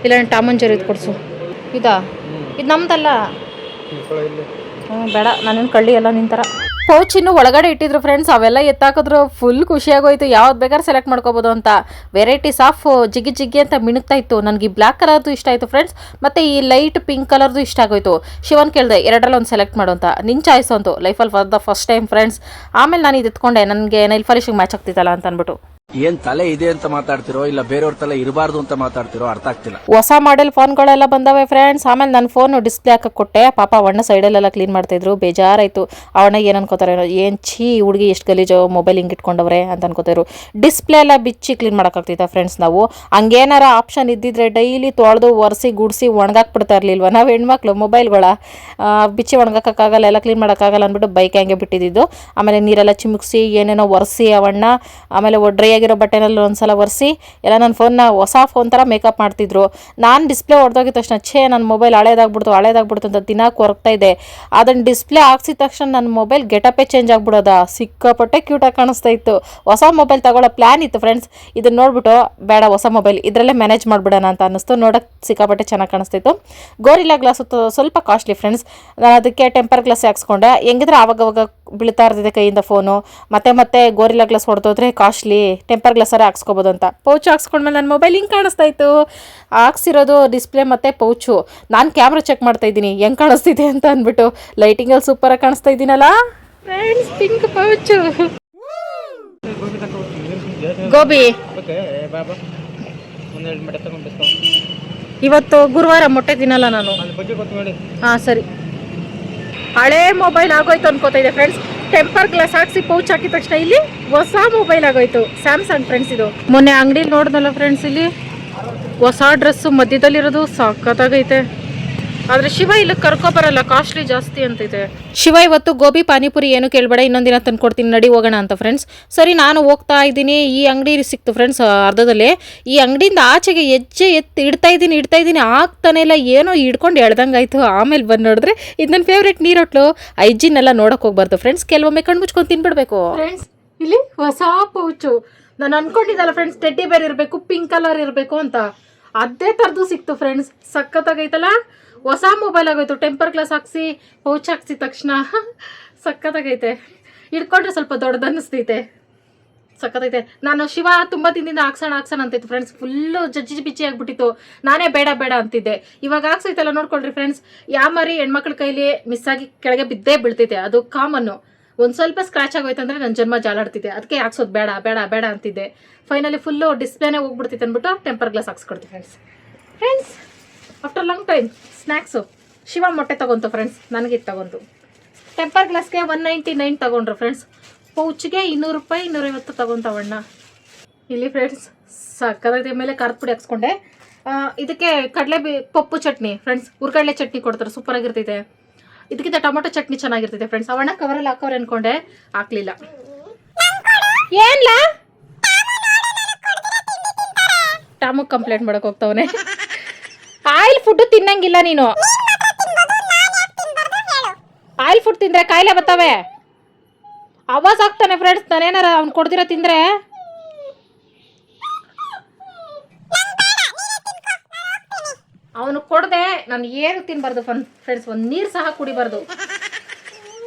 ಇಲ್ಲ ಟಾಮ್ ಅಂಡ್ ಜೆರ್ರಿ ಕೊಡಿಸು. ಇದು ನಮ್ದಲ್ಲ. ಬೇಡ, ನಾನೇನು ಕಳ್ಳಿ ಎಲ್ಲ ನಿಂತರ. ಪೌಚ್ ಇನ್ನು ಒಳಗಡೆ ಇಟ್ಟಿದ್ರು ಫ್ರೆಂಡ್ಸ್. ಅವೆಲ್ಲ ಎತ್ತಾಕಿದ್ರು. ಫುಲ್ ಖುಷಿಯಾಗೋಯ್ತು, ಯಾವ್ದು ಬೇಕಾದ್ರೆ ಸೆಲೆಕ್ಟ್ ಮಾಡ್ಕೋಬೋದು ಅಂತ. ವೆರೈಟೀಸ್ ಆಫ್ ಜಿಗಿ ಜಿಗಿ ಅಂತ ಮಿಣುಕ್ತಾ ಇತ್ತು. ನನಗೆ ಈ ಬ್ಲ್ಯಾಕ್ ಕಲರ್ದು ಇಷ್ಟ ಆಯಿತು ಫ್ರೆಂಡ್ಸ್, ಮತ್ತು ಈ ಲೈಟ್ ಪಿಂಕ್ ಕಲರ್ದು ಇಷ್ಟ ಆಗೋಯ್ತು. ಶಿವನ್ ಕೇಳಿದೆ 2ರಲ್ಲಿ ಒಂದು ಸೆಲೆಕ್ಟ್ ಮಾಡು ಅಂತ. ನಿನ್ನ ಚಾಯ್ಸ್ ಅಂತು. ಲೈಫಲ್ಲಿ for the first time friends. ಆಮೇಲೆ ನಾನು ಇದು ಎತ್ಕೊಂಡೆ, ನನಗೆ ನೈಲ್ ಪಾಲಿಶಿಗೆ ಮ್ಯಾಚ್ ಆಗ್ತಿತ್ತಲ್ಲ ಅಂತ ಅಂದ್ಬಿಟ್ಟು. ಏನ್ ತಲೆ ಇದೆ ಅಂತ ಮಾತಾಡ್ತಿರೋ ಇಲ್ಲ ಬೇರೆಯವ್ರ ತಲೆ ಇರಬಾರ್ದು ಅಂತ ಮಾತಾಡ್ತಿರೋ ಅರ್ಥ ಆಗ್ತಿಲ್ಲ. ಹೊಸ ಮಾಡೆಲ್ ಫೋನ್ಗಳೆಲ್ಲ ಬಂದವೆ ಫ್ರೆಂಡ್ಸ್. ಆಮೇಲೆ ನನ್ನ ಫೋನ್ ಡಿಸ್ಪ್ಲೇ ಹಾಕಕ್ಕೆ ಕೊಟ್ಟೆ. ಪಾಪ ಅವಣ್ಣ ಸೈಡಲ್ಲೆಲ್ಲ ಕ್ಲೀನ್ ಮಾಡ್ತಾಯಿದ್ರು. ಬೇಜಾರಾಯಿತು. ಅವಣ್ಣ ಏನು ಅನ್ಕೋತಾರೆ, ಏನು ಛೀ ಹುಡುಗಿ ಎಷ್ಟು ಗಲೀಜು ಮೊಬೈಲ್ ಹಿಂಗೆ ಇಟ್ಕೊಂಡವ್ರೆ ಅಂತ ಅನ್ಕೋತಾಯಿದ್ರು. ಡಿಸ್ಪ್ಲೇ ಎಲ್ಲ ಬಿಚ್ಚಿ ಕ್ಲೀನ್ ಮಾಡೋಕ್ಕಾಗ್ತಿತ್ತ ಫ್ರೆಂಡ್ಸ್ ನಾವು? ಹಂಗೇನಾರ ಆಪ್ಷನ್ ಇದ್ದಿದ್ರೆ ಡೈಲಿ ತೊಳೆದು ಒರೆಸಿ ಗುಡಿಸಿ ಒಣಗಾಕ್ಬಿಡ್ತಾ ಇರಲಿಲ್ವ ನಾವು ಹೆಣ್ಮಕ್ಳು? ಮೊಬೈಲ್ಗಳ ಬಿಚ್ಚಿ ಒಣಗಾಕೋಕ್ಕಾಗಲ್ಲ, ಎಲ್ಲ ಕ್ಲೀನ್ ಮಾಡೋಕ್ಕಾಗಲ್ಲ ಅಂದ್ಬಿಟ್ಟು ಬೈಕ್ ಹಂಗೆ ಬಿಟ್ಟಿದ್ದು. ಆಮೇಲೆ ನೀರೆಲ್ಲ ಚಿಮುಕ್ಸಿ ಏನೇನೋ ಒರೆಸಿ ಅವಣ್ಣ ಆಮೇಲೆ ಡ್ರೈ ಆಗಿರೋ ಬಟ್ಟೆನಲ್ಲಿ ಒಂದ್ಸಲ ಒರೆಸಿ ಎಲ್ಲ ನನ್ನ ಫೋನ್ನ ಹೊಸ ಫೋನ್ ಥರ ಮೇಕಪ್ ಮಾಡ್ತಿದ್ರು. ನಾನು ಡಿಸ್ಪ್ಲೇ ಹೊಡೆದೋಗಿದ ತಕ್ಷಣ ನನ್ನ ಮೊಬೈಲ್ ಹಳೇದಾಗ್ಬಿಡ್ತು ಅಂತ ದಿನ ಕೊರಗ್ತಾ ಇದೆ. ಅದನ್ನು ಡಿಸ್ಪ್ಲೇ ಹಾಕ್ಸಿದ ತಕ್ಷಣ ನನ್ನ ಮೊಬೈಲ್ ಗೆಟಪೇ ಚೇಂಜ್ ಆಗ್ಬಿಡೋದ, ಸಿಕ್ಕಾಪಟ್ಟೆ ಕ್ಯೂಟಾಗಿ ಕಾಣಿಸ್ತಾ ಇತ್ತು. ಹೊಸ ಮೊಬೈಲ್ ತಗೊಳ್ಳೋ ಪ್ಲ್ಯಾನ್ ಇತ್ತು ಫ್ರೆಂಡ್ಸ್. ಇದನ್ನು ನೋಡ್ಬಿಟ್ಟು ಬೇಡ ಹೊಸ ಮೊಬೈಲ್ ಇದರಲ್ಲೇ ಮ್ಯಾನೇಜ್ ಮಾಡಿಬಿಡೋಣ ಅಂತ ಅನ್ನಿಸ್ತು. ನೋಡೋಕ್ಕೆ ಸಿಕ್ಕಾಪಟ್ಟೆ ಚೆನ್ನಾಗಿ ಕಾಣಿಸ್ತಿತ್ತು. ಗೋರಿಲ್ಲಾ ಗ್ಲಾಸ್ ಸ್ವಲ್ಪ ಕಾಸ್ಟ್ಲಿ ಫ್ರೆಂಡ್ಸ್. ನಾನು ಅದಕ್ಕೆ ಟೆಂಪರ್ ಗ್ಲಾಸ್ ಹಾಕ್ಸ್ಕೊಂಡೆ. ಹೆಂಗಿದ್ರೆ ಆವಾಗವಾಗ ಬೀಳ್ತಾ ಇರ್ತಿದೆ ಕೈಯಿಂದ ಫೋನು. ಮತ್ತೆ ಗೋರಿಲ್ಲಾ ಗ್ಲಾಸ್ ಹೊಡೆದೋದ್ರೆ ಕಾಸ್ಟ್ಲಿ, ಟೆಂಪರ್ ಗ್ಲಾಸರೇ ಹಾಕ್ಸ್ಕೊಬೋದು ಅಂತ ಪೌಚ್ ಹಾಕ್ಸ್ಕೊಂಡ್ಮೇಲೆ ನನ್ನ ಮೊಬೈಲ್ ಹಿಂಗೆ ಕಾಣಿಸ್ತಾ ಇತ್ತು. ಹಾಕ್ಸಿರೋದು ಡಿಸ್ಪ್ಲೇ ಮತ್ತು ಪೌಚು. ನಾನು ಕ್ಯಾಮ್ರಾ ಚೆಕ್ ಮಾಡ್ತಾ ಇದ್ದೀನಿ ಹೆಂಗೆ ಕಾಣಿಸ್ತಿದೆ ಅಂತ ಅಂದ್ಬಿಟ್ಟು. ಲೈಟಿಂಗಲ್ಲಿ ಸೂಪರಾಗಿ ಕಾಣಿಸ್ತಾ ಇದ್ದೀನಲ್ಲ ಫ್ರೆಂಡ್ಸ್. Pink pouch gobi. ಇವತ್ತು ಗುರುವಾರ ಮೊಟ್ಟೆ ತಿನ್ನಲ್ಲ ನಾನು. ಹಾಂ ಸರಿ. ಹಳೇ ಮೊಬೈಲ್ ಆಗೋಯ್ತು ಅನ್ಕೋತಾ ಇದೆ ಫ್ರೆಂಡ್ಸ್. ಟೆಂಪರ್ ಗ್ಲಾಸ್ ಹಾಕ್ಸಿ ಪೌಚ್ ಹಾಕಿದ ತಕ್ಷಣ ಇಲ್ಲಿ ಹೊಸ ಮೊಬೈಲ್ ಆಗೋಯ್ತು. ಸ್ಯಾಮ್ಸಂಗ್ ಫ್ರೆಂಡ್ಸ್ ಇದು. ಮೊನ್ನೆ ಅಂಗಡಿಲಿ ನೋಡ್ದಲ್ಲ ಫ್ರೆಂಡ್ಸ್, ಇಲ್ಲಿ ಹೊಸ ಡ್ರೆಸ್ಸು ಮಧ್ಯದಲ್ಲಿರೋದು ಸಖತ್ತಾಗೈತೆ. ಆದರೆ ಶಿವ ಇಲ್ಲಿ ಕರ್ಕೊಬರಲ್ಲ, ಕಾಸ್ಟ್ಲಿ ಜಾಸ್ತಿ ಅಂತಿದೆ. ಶಿವ ಇವತ್ತು ಗೋಬಿ ಪಾನಿಪುರಿ ಏನು ಕೇಳಬೇಡ, ಇನ್ನೊಂದಿನ ತಂದ್ಕೊಡ್ತೀನಿ ನಡಿ ಹೋಗೋಣ ಅಂತ ಫ್ರೆಂಡ್ಸ್. ಸರಿ ನಾನು ಹೋಗ್ತಾ ಇದ್ದೀನಿ. ಈ ಅಂಗಡಿ ಸಿಕ್ತು ಫ್ರೆಂಡ್ಸ್ ಅರ್ಧದಲ್ಲೇ. ಈ ಅಂಗಡಿಯಿಂದ ಆಚೆಗೆ ಹೆಜ್ಜೆ ಇಡ್ತಾ ಇದ್ದೀನಿ ಆಗ್ತಾನೆ ಇಲ್ಲ. ಏನೋ ಹಿಡ್ಕೊಂಡು ಎಳ್ದಂಗಾಯ್ತು. ಆಮೇಲೆ ಬಂದು ನೋಡಿದ್ರೆ ಇದು ನನ್ನ ಫೇವ್ರೇಟ್ ನೀರೊಟ್ಲು. ಐಜಿನ್ ಎಲ್ಲ ನೋಡೋಕೆ ಹೋಗ್ಬಾರ್ದು ಫ್ರೆಂಡ್ಸ್, ಕೆಲವೊಮ್ಮೆ ಕಣ್ಣು ಮುಚ್ಕೊಂಡು ತಿನ್ಬಿಡ್ಬೇಕು ಫ್ರೆಂಡ್ಸ್. ಇಲ್ಲಿ ಹೊಸ ಪೌಚು. ನಾನು ಅನ್ಕೊಂಡಿದ್ದಲ್ಲ ಫ್ರೆಂಡ್ಸ್ ಟೆಡ್ಡಿ ಬೇರ್ ಇರಬೇಕು, ಪಿಂಕ್ ಕಲರ್ ಇರಬೇಕು ಅಂತ. ಅದೇ ಥರದ್ದು ಸಿಕ್ತು ಫ್ರೆಂಡ್ಸ್. ಸಖತ್ತಾಗೈತಲ್ಲ. ಹೊಸ ಮೊಬೈಲ್ ಆಗೋಯ್ತು. ಟೆಂಪರ್ ಗ್ಲಾಸ್ ಹಾಕ್ಸಿ ಪೌಚ್ ಹಾಕ್ಸಿದ ತಕ್ಷಣ ಸಖತ್ತಾಗೈತೆ. ಹಿಡ್ಕೊಂಡ್ರೆ ಸ್ವಲ್ಪ ದೊಡ್ಡದು ಅನ್ನಿಸ್ತೈತೆ. ಸಖತ್ತೈತೆ. ನಾನು ಶಿವ ತುಂಬ ದಿನದಿಂದ ಹಾಕ್ಸೋಣ ಅಂತಿತ್ತು ಫ್ರೆಂಡ್ಸ್. ಫುಲ್ಲು ಜಜ್ಜಿ ಬಿಚ್ಚಿ ಆಗಿಬಿಟ್ಟಿತ್ತು. ನಾನೇ ಬೇಡ ಅಂತಿದ್ದೆ. ಇವಾಗ ಹಾಕ್ಸೈತಲ್ಲ ನೋಡ್ಕೊಳ್ರಿ ಫ್ರೆಂಡ್ಸ್. ಯಾಮಾರಿ ಹೆಣ್ಮಕ್ಳ ಕೈಲಿ ಮಿಸ್ ಆಗಿ ಕೆಳಗೆ ಬಿದ್ದೇ ಬೀಳ್ತೈತೆ, ಅದು ಕಾಮನ್ನು. ಒಂದು ಸ್ವಲ್ಪ ಸ್ಕ್ರಾಚ್ ಆಗೋಯ್ತು ಅಂದರೆ ನನ್ನ ಜನ್ಮ ಜಾಲಾಡ್ತಿದ್ದೆ. ಅದಕ್ಕೆ ಹಾಕ್ಸೋದು ಬೇಡ ಅಂತಿದ್ದೆ. ಫೈನಲಿ ಫುಲ್ಲು ಡಿಸ್ಪ್ಲೇನೇ ಹೋಗ್ಬಿಡ್ತಿತ್ತು ಅಂದ್ಬಿಟ್ಟು ಟೆಂಪರ್ ಗ್ಲಾಸ್ ಹಾಕ್ಸ್ಕೊಡ್ತೀವಿ friends. After long time snacks. Shiva ಮೊಟ್ಟೆ ತೊಗೊಂತು ಫ್ರೆಂಡ್ಸ್, ನನಗೆ ಇದು ತೊಗೊಂತು. ಟೆಂಪರ್ ಗ್ಲಾಸ್ಗೆ 199 ತೊಗೊಂಡ್ರು ಫ್ರೆಂಡ್ಸ್. ಪೌಚ್ಗೆ 200 ರೂಪಾಯಿ 250 ತೊಗೊಂತವಣ್ಣ. ಇಲ್ಲಿ ಫ್ರೆಂಡ್ಸ್ ಸಕ್ಕದಾಗಿ ಮೇಲೆ ಖಾರದ ಪುಡಿ ಹಾಕ್ಸ್ಕೊಂಡೆ. ಇದಕ್ಕೆ ಪಪ್ಪು ಚಟ್ನಿ ಫ್ರೆಂಡ್ಸ್, ಹುರ್ಗಡ್ಲೆ ಚಟ್ನಿ ಕೊಡ್ತಾರೆ, ಸೂಪರಾಗಿರ್ತೈತೆ. ಇದಕ್ಕಿಂತ ಟೊಮೊಟೊ ಚಟ್ನಿ ಚೆನ್ನಾಗಿರ್ತೈತೆ ಫ್ರೆಂಡ್ಸ್. ಅವಣ್ಣ ಕವರಲ್ಲಿ ಹಾಕೋರು ಅನ್ಕೊಂಡೆ, ಹಾಕ್ಲಿಲ್ಲ. ಏನ್ಲ ಟಾಮುಗ್ ಕಂಪ್ಲೇಂಟ್ ಮಾಡಕ್ ಹೋಗ್ತವನೆ. ಆಯಿಲ್ ಫುಡ್ ತಿನ್ನಂಗಿಲ್ಲ ನೀನು. ಆಯಿಲ್ ಫುಡ್ ತಿಂದ್ರೆ ಕಾಯಿಲೆ ಬರ್ತವೆ. ಆವಾಜ್ ಆಗ್ತಾನೆ ಫ್ರೆಂಡ್ಸ್. ನಾನೇನಾರ ಅವ್ನು ಕೊಡ್ದಿರ ತಿಂದ್ರೆ. ಅವನು ಕೊಡದೆ ನಾನು ಏನು ತಿನ್ಬಾರ್ದು ಫ್ರೆಂಡ್ಸ್. ಒಂದು ನೀರು ಸಹ ಕುಡಿಬಾರ್ದು.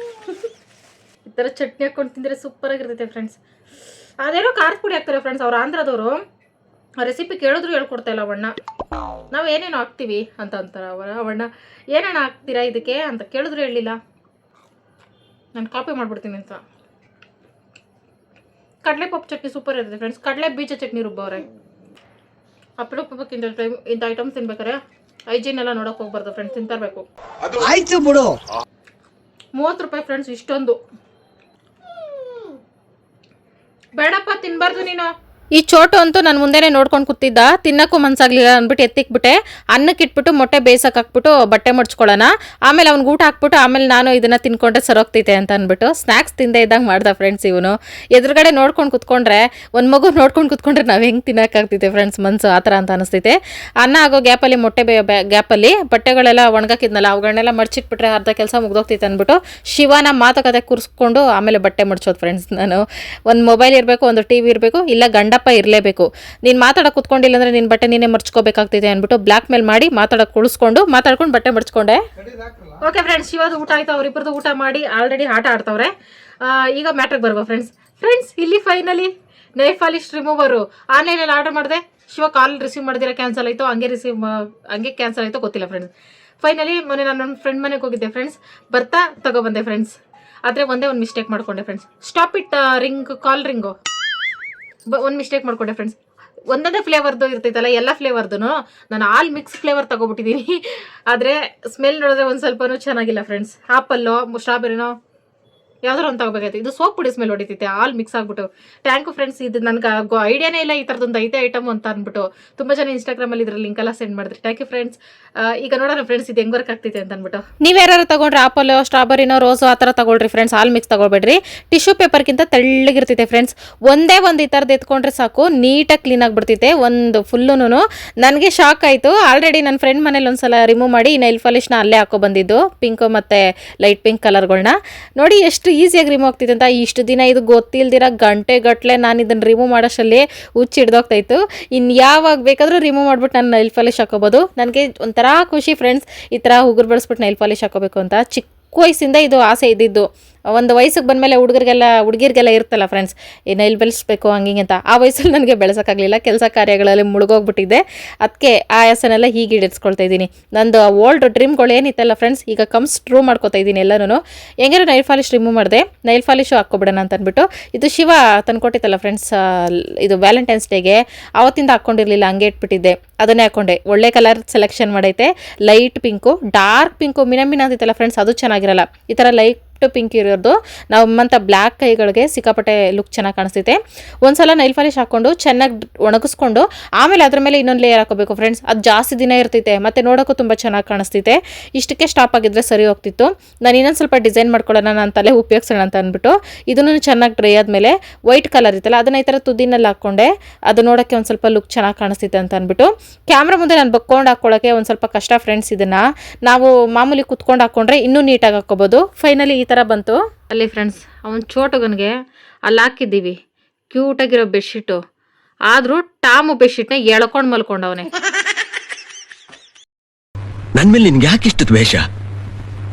ಈ ಥರ ಚಟ್ನಿ ಹಾಕೊಂಡು ತಿಂದರೆ ಸೂಪರಾಗಿರ್ತೈತೆ ಫ್ರೆಂಡ್ಸ್. ಅದೇನೋ ಖಾರದ ಪುಡಿ ಹಾಕ್ತಾರೆ ಫ್ರೆಂಡ್ಸ್. ಅವ್ರು ಆಂಧ್ರದವರು. ಆ ರೆಸಿಪಿ ಕೇಳಿದ್ರು ಹೇಳ್ಕೊಡ್ತಾ ಇಲ್ಲ ಅವಣ್ಣ. ನಾವು ಏನೇನು ಹಾಕ್ತೀವಿ ಅಂತ ಅಂತಾರೆ ಅವಣ್ಣ. ಏನೇನು ಹಾಕ್ತೀರಾ ಇದಕ್ಕೆ ಅಂತ ಕೇಳಿದ್ರು ಹೇಳಲಿಲ್ಲ. ನಾನು ಕಾಪಿ ಮಾಡಿಬಿಡ್ತೀನಿ ಅಂತ. ಕಡಲೆ ಪಪ್ಪು ಚಟ್ನಿ ಸೂಪರ್ ಇರುತ್ತೆ ಫ್ರೆಂಡ್ಸ್. ಕಡಲೆ ಬೀಜ ಚಟ್ನಿ ರುಬ್ಬವ್ರೆ. ಅಪರೂಪಕ್ಕಿಂತ ಟೈಮ್ ಇಂಥ ಐಟಮ್ಸ್ ತಿನ್ಬೇಕಾರೆ ಐಜಿನ್ ಎಲ್ಲ ನೋಡೋಕೆ ಹೋಗ್ಬಾರ್ದು ಫ್ರೆಂಡ್ಸ್. ತಿಂತರಬೇಕು. ಆಯ್ತು ಬಿಡು. 30 ರೂಪಾಯಿ ಫ್ರೆಂಡ್ಸ್ ಇಷ್ಟೊಂದು. ಬೇಡಪ್ಪ ತಿನ್ಬಾರ್ದು ನೀನು. ಈ ಚೋಟು ಅಂತೂ ನನ್ನ ಮುಂದೆನೇ ನೋಡ್ಕೊಂಡು ಕೂತಿದ್ದ. ತಿನ್ನಕ್ಕೂ ಮನ್ಸಾಗ್ಲಿಲ್ಲ ಅಂದ್ಬಿಟ್ಟು ಎತ್ತಿಕ್ಬಿಟ್ಟೆ. ಅನ್ನಕ್ಕೆ ಇಟ್ಬಿಟ್ಟು ಮೊಟ್ಟೆ ಬೇಯಿಸಕ್ಕೆ ಹಾಕ್ಬಿಟ್ಟು ಬಟ್ಟೆ ಮುಡ್ಚ್ಕೊಳ್ಳೋಣ, ಆಮೇಲೆ ಅವ್ನಿಗೆ ಊಟ ಹಾಕ್ಬಿಟ್ಟು ಆಮೇಲೆ ನಾನು ಇದನ್ನು ತಿನ್ಕೊಂಡ್ರೆ ಸರೋಗ್ತೈತೆ ಅಂತ ಅಂದ್ಬಿಟ್ಟು ಸ್ನ್ಯಾಕ್ಸ್ ತಿಂದೇ ಇದ್ದಂಗೆ ಮಾಡ್ದ ಫ್ರೆಂಡ್ಸ್. ಇವನು ಎದುರುಗಡೆ ನೋಡ್ಕೊಂಡು ಕುತ್ಕೊಂಡ್ರೆ, ಒಂದು ಮಗು ನೋಡ್ಕೊಂಡು ಕುತ್ಕೊಂಡ್ರೆ ನಾವು ಹೆಂಗೆ ತಿನ್ನೋಕ್ಕಾಗ್ತೈತೆ ಫ್ರೆಂಡ್ಸ್, ಮನ್ಸು ಆ ಥರ ಅಂತ ಅನಿಸ್ತೈತೆ. ಅನ್ನ ಆಗೋ ಗ್ಯಾಪಲ್ಲಿ ಮೊಟ್ಟೆ ಗ್ಯಾಪಲ್ಲಿ ಬಟ್ಟೆಗಳೆಲ್ಲ ಒಣಗಾಕಿದ್ನಲ್ಲ ಅವುಗಳನ್ನೆಲ್ಲ ಮಡ್ಚಿಟ್ಬಿಟ್ರೆ ಅರ್ಧ ಕೆಲಸ ಮುಗ್ದೋಗ್ತೈತೆ ಅಂದ್ಬಿಟ್ಟು ಶಿವನ ಮಾತುಕತೆ ಕೂರಿಸ್ಕೊಂಡು ಆಮೇಲೆ ಬಟ್ಟೆ ಮುಡ್ಸೋದು ಫ್ರೆಂಡ್ಸ್. ನಾನು ಒಂದು ಮೊಬೈಲ್ ಇರಬೇಕು, ಒಂದು ಟಿ ವಿ ಇರಬೇಕು, ಇಲ್ಲ ಗಂಡಪ್ಪ ಇರಲೇಬೇಕು. ನೀನು ಮಾತಾಡೋಕೆ ಕುತ್ಕೊಂಡಿಲ್ಲ ಅಂದರೆ ನಿನ್ನ ಬಟ್ಟೆ ನೀನೇ ಮರ್ಚ್ಕೋಬೇಕಾಗ್ತಿದೆ ಅಂದ್ಬಿಟ್ಟು ಬ್ಲ್ಯಾಕ್ ಮೇಲ್ ಮಾಡಿ ಮಾತಾಡೋಕೆ ಮಾತಾಡ್ಕೊಂಡು ಬಟ್ಟೆ ಮಡ್ಚ್ಕೊಂಡೆ. ಓಕೆ ಫ್ರೆಂಡ್ಸ್, ಶಿವದು ಊಟ ಆಯ್ತು. ಅವರಿಬ್ಬರದು ಊಟ ಮಾಡಿ ಆಲ್ರೆಡಿ ಆಟ ಆಡ್ತವ್ರೆ. ಈಗ ಮ್ಯಾಟ್ರಿಗೆ ಬರ್ಬೋ ಫ್ರೆಂಡ್ಸ್. ಇಲ್ಲಿ ಫೈನಲಿ ನೈಫ್ ಪಾಲಿಶ್ ರಿಮೂವರು ಆನ್ಲೈನಲ್ಲಿ ಆರ್ಡರ್ ಮಾಡಿದೆ. ಶಿವ ಕಾಲ್ ರಿಸೀವ್ ಮಾಡಿದಿರ ಕ್ಯಾನ್ಸಲ್ ಆಯಿತು, ಹಂಗೆ ಕ್ಯಾನ್ಸಲ್ ಆಯಿತು ಗೊತ್ತಿಲ್ಲ ಫ್ರೆಂಡ್ಸ್. ಫೈನಲಿ ಮೊನ್ನೆ ನಾನು ನನ್ನ ಫ್ರೆಂಡ್ ಮನೆಗೆ ಹೋಗಿದ್ದೆ ಫ್ರೆಂಡ್ಸ್. ಬರ್ತಾ ತಗೊಬಂದೆ ಫ್ರೆಂಡ್ಸ್. ಆದರೆ ಒಂದೇ ಒಂದು ಮಿಸ್ಟೇಕ್ ಮಾಡ್ಕೊಂಡೆ friends. Stop it call ring ಒಂದು ಮಿಸ್ಟೇಕ್ ಮಾಡ್ಕೊಂಡೆ ಫ್ರೆಂಡ್ಸ್. ಒಂದೊಂದೇ ಫ್ಲೇವರ್ದು ಇರ್ತೈತಲ್ಲ, ಎಲ್ಲ ಫ್ಲೇವರ್ದು ನಾನು ಆಲ್ ಮಿಕ್ಸ್ ಫ್ಲೇವರ್ ತೊಗೊಬಿಟ್ಟಿದ್ದೀನಿ. ಆದರೆ ಸ್ಮೆಲ್ ನೋಡಿದ್ರೆ ಒಂದು ಸ್ವಲ್ಪನೂ ಚೆನ್ನಾಗಿಲ್ಲ ಫ್ರೆಂಡ್ಸ್. ಆಪಲ್ಲು ಸ್ಟ್ರಾಬೆರಿನೋ ಯಾವ್ದಾರು ಒಂದು ತಗೋಬೇಕಾಯ್ತು. ಇದು ಸೋಪ್ ಪುಡಿ ಸ್ಮೆಲ್ ಹೊಡಿತೈತೆ ಆಲ್ ಮಿಕ್ಸ್ ಆಗ್ಬಿಟ್ಟು. ಥ್ಯಾಂಕ್ ಯು ಫ್ರೆಂಡ್ಸ್, ಇದು ನನಗೆ ಐಡಿಯಾನೇ ಇಲ್ಲ ಈ ಥರದೊಂದು ಐತೆ ಐಟಮ್ ಅಂತ ಅಂದ್ಬಿಟ್ಟು ತುಂಬ ಜನ ಇನ್ಸ್ಟಾಗ್ರಾಮಲ್ಲಿ ಇದ್ರ ಲಿಂಕ್ ಎಲ್ಲ ಸೆಂಡ್ ಮಾಡಿದ್ರಿ. Thank you friends. ಈಗ ನೋಡೋಣ ಫ್ರೆಂಡ್ಸ್ ಇದು ಹೆಂಗೆ ವರ್ಕ್ ಆಗ್ತೈತೆ ಅಂತ ಅಂದ್ಬಿಟ್ಟು. ನೀವು ಯಾರು ತಗೊಂಡ್ರೆ ಆಪಲ್, ಸ್ಟ್ರಾಬೆರಿನೋ, ರೋಸು ಆ ಥರ ತಗೊಳ್ರಿ ಫ್ರೆಂಡ್ಸ್. ಆಲ್ ಮಿಕ್ಸ್ ತಗೊಳ್ಬೇಡ್ರಿ. ಟಿಶ್ಯೂ ಪೇಪರ್ಗಿಂತ ತೆಳ್ಳಗಿರ್ತೈತೆ ಫ್ರೆಂಡ್ಸ್. ಒಂದೇ ಒಂದು ಈ ಥರದ್ದು ಎತ್ಕೊಂಡ್ರೆ ಸಾಕು, ನೀಟಾಗಿ ಕ್ಲೀನ್ ಆಗಿಬಿಡ್ತೈತೆ ಒಂದು ಫುಲ್ಲುನು. ನನಗೆ ಶಾಕ್ ಆಯಿತು. ಆಲ್ರೆಡಿ ನನ್ನ ಫ್ರೆಂಡ್ ಮನೇಲಿ ಒಂದ್ಸಲ ರಿಮೂವ್ ಮಾಡಿ ನೈಲ್ ಪಾಲಿಶ್ನ ಅಲ್ಲೇ ಹಾಕೋ ಬಂದಿದ್ದು, ಪಿಂಕು ಮತ್ತು ಲೈಟ್ ಪಿಂಕ್ ಕಲರ್ಗಳನ್ನ. ನೋಡಿ ಎಷ್ಟು ಈಸಿಯಾಗಿ ರಿಮೂವ್ ಆಗ್ತಿದೆ ಅಂತ. ಇಷ್ಟು ದಿನ ಇದು ಗೊತ್ತಿಲ್ದಿರ ಗಂಟೆಗಟ್ಟಲೆ ನಾನು ಇದನ್ನು ರಿಮೂವ್ ಮಾಡೋಷ್ಟರಲ್ಲಿ ಹುಚ್ಚು ಹಿಡ್ದೋಗ್ತಾಯಿತ್ತು. ಇನ್ನು ಯಾವಾಗ ಬೇಕಾದರೂ ರಿಮೂವ್ ಮಾಡ್ಬಿಟ್ಟು ನಾನು ನೈಲ್ ಪಾಲಿಶ್ ಹಾಕೋಬೋದು. ನನಗೆ ಒಂಥರ ಖುಷಿ ಫ್ರೆಂಡ್ಸ್, ಈ ಥರ ಉಗುರು ಬೆಳೆಸ್ಬಿಟ್ಟು ನೈಲ್ ಪಾಲಿಶ್ ಹಾಕೋಬೇಕು ಅಂತ. ಚಿಕ್ಕ ವಯಸ್ಸಿಂದ ಇದು ಆಸೆ ಇದ್ದಿದ್ದು. ಒಂದು ವಯಸ್ಸಿಗೆ ಬಂದಮೇಲೆ ಹುಡುಗಿರಿಗೆಲ್ಲ ಇರುತ್ತಲ್ಲ ಫ್ರೆಂಡ್ಸ್, ಈ ನೈಲ್ ಬೆಳೆಸ್ಬೇಕು ಹಂಗಿಂಗೆ ಅಂತ. ಆ ವಯಸ್ಸಲ್ಲಿ ನನಗೆ ಬೆಳೆಸೋಕ್ಕಾಗಲಿಲ್ಲ, ಕೆಲಸ ಕಾರ್ಯಗಳಲ್ಲಿ ಮುಳುಗೋಗ್ಬಿಟ್ಟಿದ್ದೆ. ಅದಕ್ಕೆ ಆ ಆಸೆನೆಲ್ಲ ಹೀಗೆ ಈಡೇರಿಸ್ಕೊಳ್ತಾ ಇದ್ದೀನಿ. ನಂದು ಓಲ್ಡ್ ಡ್ರೀಮ್ಗಳು ಏನಿತ್ತಲ್ಲ ಫ್ರೆಂಡ್ಸ್, ಈಗ ಕಮ್ಸ್ ಟ್ರೂ ಮಾಡ್ಕೊತಾ ಇದ್ದೀನಿ ಎಲ್ಲನೂ. ಹೆಂಗೇನೋ ನೈಲ್ ಪಾಲಿಶ್ ರಿಮೂವ್ ಮಾಡಿದೆ, ನೈಲ್ ಪಾಲಿಶು ಹಾಕ್ಕೊಬಿಡೋಣ ಅಂತ ಅಂದ್ಬಿಟ್ಟು. ಇದು ಶಿವ ತಂದ್ಕೊಟ್ಟಿತ್ತಲ್ಲ ಫ್ರೆಂಡ್ಸ್, ಇದು ವ್ಯಾಲೆಂಟೈನ್ಸ್ ಡೇಗೆ, ಆವತ್ತಿಂದ ಹಾಕ್ಕೊಂಡಿರಲಿಲ್ಲ, ಹಂಗೆ ಇಟ್ಬಿಟ್ಟಿದ್ದೆ. ಅದನ್ನೇ ಹಾಕ್ಕೊಂಡೆ. ಒಳ್ಳೆ ಕಲರ್ ಸೆಲೆಕ್ಷನ್ ಮಾಡೈತೆ. ಲೈಟ್ ಪಿಂಕು, ಡಾರ್ಕ್ ಪಿಂಕು, ಮಿನ ಅಂತಿತ್ತಲ್ಲ ಫ್ರೆಂಡ್ಸ್, ಅದು ಚೆನ್ನಾಗಿರಲ್ಲ. ಈ ಥರ ಲೈಟ್ ಪಿಂಕ್ ಇರೋದು ನಮ್ಮಂಥ ಬ್ಲ್ಯಾಕ್ ಕೈಗಳಿಗೆ ಸಿಕ್ಕಾಪಟ್ಟೆ ಲುಕ್ ಚೆನ್ನಾಗಿ ಕಾಣಿಸ್ತೈತೆ. ಒಂದ್ಸಲ ನೈಲ್ ಪಾಲಿಶ್ ಹಾಕ್ಕೊಂಡು ಚೆನ್ನಾಗಿ ಒಣಗಿಸ್ಕೊಂಡು ಆಮೇಲೆ ಅದ್ರ ಮೇಲೆ ಇನ್ನೊಂದು ಲೇಯರ್ ಹಾಕೋಬೇಕು ಫ್ರೆಂಡ್ಸ್. ಅದು ಜಾಸ್ತಿ ದಿನ ಇರ್ತೈತೆ, ಮತ್ತು ನೋಡೋಕ್ಕೂ ತುಂಬ ಚೆನ್ನಾಗಿ ಕಾಣಿಸ್ತೈತೆ. ಇಷ್ಟಕ್ಕೆ ಸ್ಟಾಪ್ ಆಗಿದ್ರೆ ಸರಿ ಹೋಗ್ತಿತ್ತು. ನಾನು ಇನ್ನೊಂದು ಸ್ವಲ್ಪ ಡಿಸೈನ್ ಮಾಡ್ಕೊಳ್ಳೋಣ, ನಾನು ತಲೆ ಉಪಯೋಗಿಸೋಣ ಅಂತ ಅಂದ್ಬಿಟ್ಟು ಇದನ್ನು ಚೆನ್ನಾಗಿ ಡ್ರೈ ಆದಮೇಲೆ ವೈಟ್ ಕಲರ್ ಇತ್ತಲ್ಲ ಅದನ್ನ ಈ ಥರ ತುದಿನಲ್ಲಿ ಹಾಕ್ಕೊಂಡೆ. ಅದು ನೋಡೋಕ್ಕೆ ಒಂದು ಸ್ವಲ್ಪ ಲುಕ್ ಚೆನ್ನಾಗಿ ಕಾಣಿಸ್ತೈತೆ ಅಂತ ಅಂದ್ಬಿಟ್ಟು. ಕ್ಯಾಮ್ರಾ ಮುಂದೆ ನಾನು ಬಕ್ಕೊಂಡು ಹಾಕ್ಕೊಳ್ಳೋಕ್ಕೆ ಒಂದು ಸ್ವಲ್ಪ ಕಷ್ಟ ಫ್ರೆಂಡ್ಸ್. ಇದನ್ನು ನಾವು ಮಾಮೂಲಿ ಕುತ್ಕೊಂಡು ಹಾಕ್ಕೊಂಡ್ರೆ ಇನ್ನೂ ನೀಟಾಗಿ ಹಾಕ್ಕೋಬೋದು. ಫೈನಲಿ ಈ ಥರ ಬಂತು. ಅಲ್ಲಿ ಫ್ರೆಂಡ್ಸ್, ಅವನ ಚೋಟಗನಿಗೆ ಅಲ್ಲಿ ಹಾಕಿದ್ದೀವಿ ಕ್ಯೂಟಾಗಿರೋ ಬೆಡ್ಶೀಟು. ಆದರೂ ಟಾಮು ಬೆಡ್ಶೀಟ್ನ ಎಳ್ಕೊಂಡು ಮಲ್ಕೊಂಡವನೇ. ನನ್ ಮೇಲೆ ನಿನ್ಗೆ ಯಾಕೆ ಇಷ್ಟು ದ್ವೇಷ?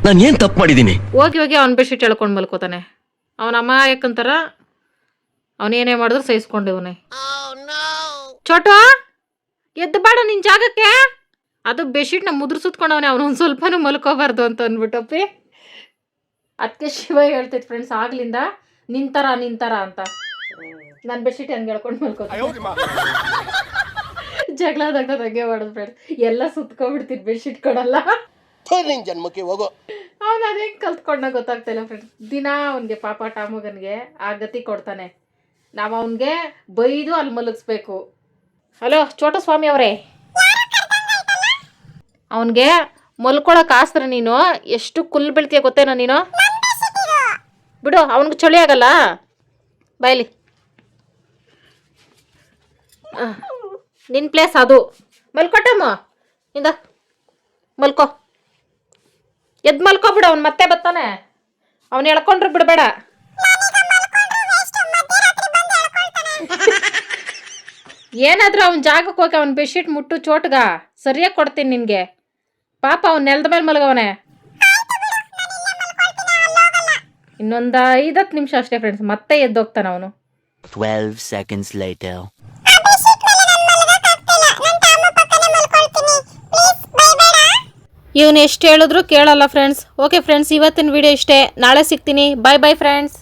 ನಾನು ಏನ್ ತಪ್ಪು ಮಾಡಿದ್ದೀನಿ? ಹೋಗಿ ಅವ್ನ ಬೆಡ್ಶೀಟ್ ಎಳ್ಕೊಂಡು ಮಲ್ಕೋತಾನೆ. ಅವನ ಅಮ್ಮ ಯಾಕಂತಾರ ಅವನೇನೇ ಮಾಡಿದ್ರು ಸಹಿಸ್ಕೊಂಡಿವನೇ. ಚೋಟು ಎದ್ದು ಬಾಡ ನಿನ್ನ ಜಾಗಕ್ಕೆ. ಅದು ಬೆಡ್ಶೀಟ್ನ ಮುದ್ರ ಸುತ್ಕೊಂಡವನೇ. ಅವನು ಒಂದು ಸ್ವಲ್ಪನೂ ಮಲ್ಕೋಬಾರ್ದು ಅಂತ ಅಂದ್ಬಿಟ್ಟಪ್ಪಿ. ಅದಕ್ಕೆ ಶಿವ ಹೇಳ್ತೈತೆ ಫ್ರೆಂಡ್ಸ್ ಆಗ್ಲಿಂದ ನಿಂತರ ಅಂತ. ನಾನು ಬೆಡ್ಶೀಟ್ ಹಂಗೆ ಹೇಳ್ಕೊಂಡು ಮಲ್ಕೋತೀನಿ. ಜಗಳದಾಗ ಹಂಗೆ ಮಾಡೋದು ಫ್ರೆಂಡ್ಸ್. ಎಲ್ಲ ಸುತ್ಕೊಂಡ್ಬಿಡ್ತೀನಿ, ಬೆಡ್ಶೀಟ್ ಕೊಡಲ್ಲ. ಜನ್ಮಕ್ಕೆ ಹೋಗೋ. ಅವನು ಅದೇ ಕಲ್ತ್ಕೊಂಡ ಗೊತ್ತಾಗ್ತಾಯಿಲ್ಲ ಫ್ರೆಂಡ್ಸ್. ದಿನ ಅವನಿಗೆ ಪಾಪ ಟಾಮಗನಿಗೆ ಆ ಗತಿ ಕೊಡ್ತಾನೆ. ನಾವು ಅವನಿಗೆ ಬೈದು ಅಲ್ಲಿ ಮಲಗಿಸ್ಬೇಕು. ಹಲೋ ಚೋಟ ಸ್ವಾಮಿ ಅವರೇ, ಅವನಿಗೆ ಮಲ್ಕೊಳಕ್ಕೆ ಆಸ್ತ್ರ ನೀನು ಎಷ್ಟು ಕುಲ್ ಬೀಳ್ತೀಯ ಗೊತ್ತೇನೋ ನೀನು. ಬಿಡು, ಅವನಿಗೆ ಚಳಿ ಆಗಲ್ಲ. ಬಾಯ್ಲಿ, ನಿನ್ನ ಪ್ಲೇಸ್ ಅದು. ಮಲ್ಕೊಟ್ಟಮ್ಮ ಇಂದ ಮಲ್ಕೋ. ಎದ್ದು ಮಲ್ಕೊಬಿಡು, ಅವ್ನು ಮತ್ತೆ ಬರ್ತಾನೆ. ಅವ್ನು ಎಳ್ಕೊಂಡ್ರೆ ಬಿಡಬೇಡ. ಏನಾದರೂ ಅವ್ನ ಜಾಗಕ್ಕೆ ಹೋಗಿ ಅವ್ನ ಬೆಡ್ಶೀಟ್ ಮುಟ್ಟು ಚೋಟ್ಗ ಸರಿಯಾಗಿ ಕೊಡ್ತೀನಿ ನಿನಗೆ. ಪಾಪ ಅವ್ನು ನೆಲದ ಮೇಲೆ ಮಲಗವನೆ. ಇನ್ನೊಂದು 5-10 ನಿಮಿಷ ಅಷ್ಟೇ ಫ್ರೆಂಡ್ಸ್, ಮತ್ತೆ ಎದ್ದೋಗ್ತಾನೆ ಅವನು. 12 seconds later. ಇವನು ಎಷ್ಟು ಹೇಳಿದ್ರು ಕೇಳಲ್ಲ ಫ್ರೆಂಡ್ಸ್. ಓಕೆ ಫ್ರೆಂಡ್ಸ್, ಇವತ್ತಿನ ವಿಡಿಯೋ ಇಷ್ಟೇ. ನಾಳೆ ಸಿಗ್ತೀನಿ. ಬಾಯ್ ಬಾಯ್ ಫ್ರೆಂಡ್ಸ್.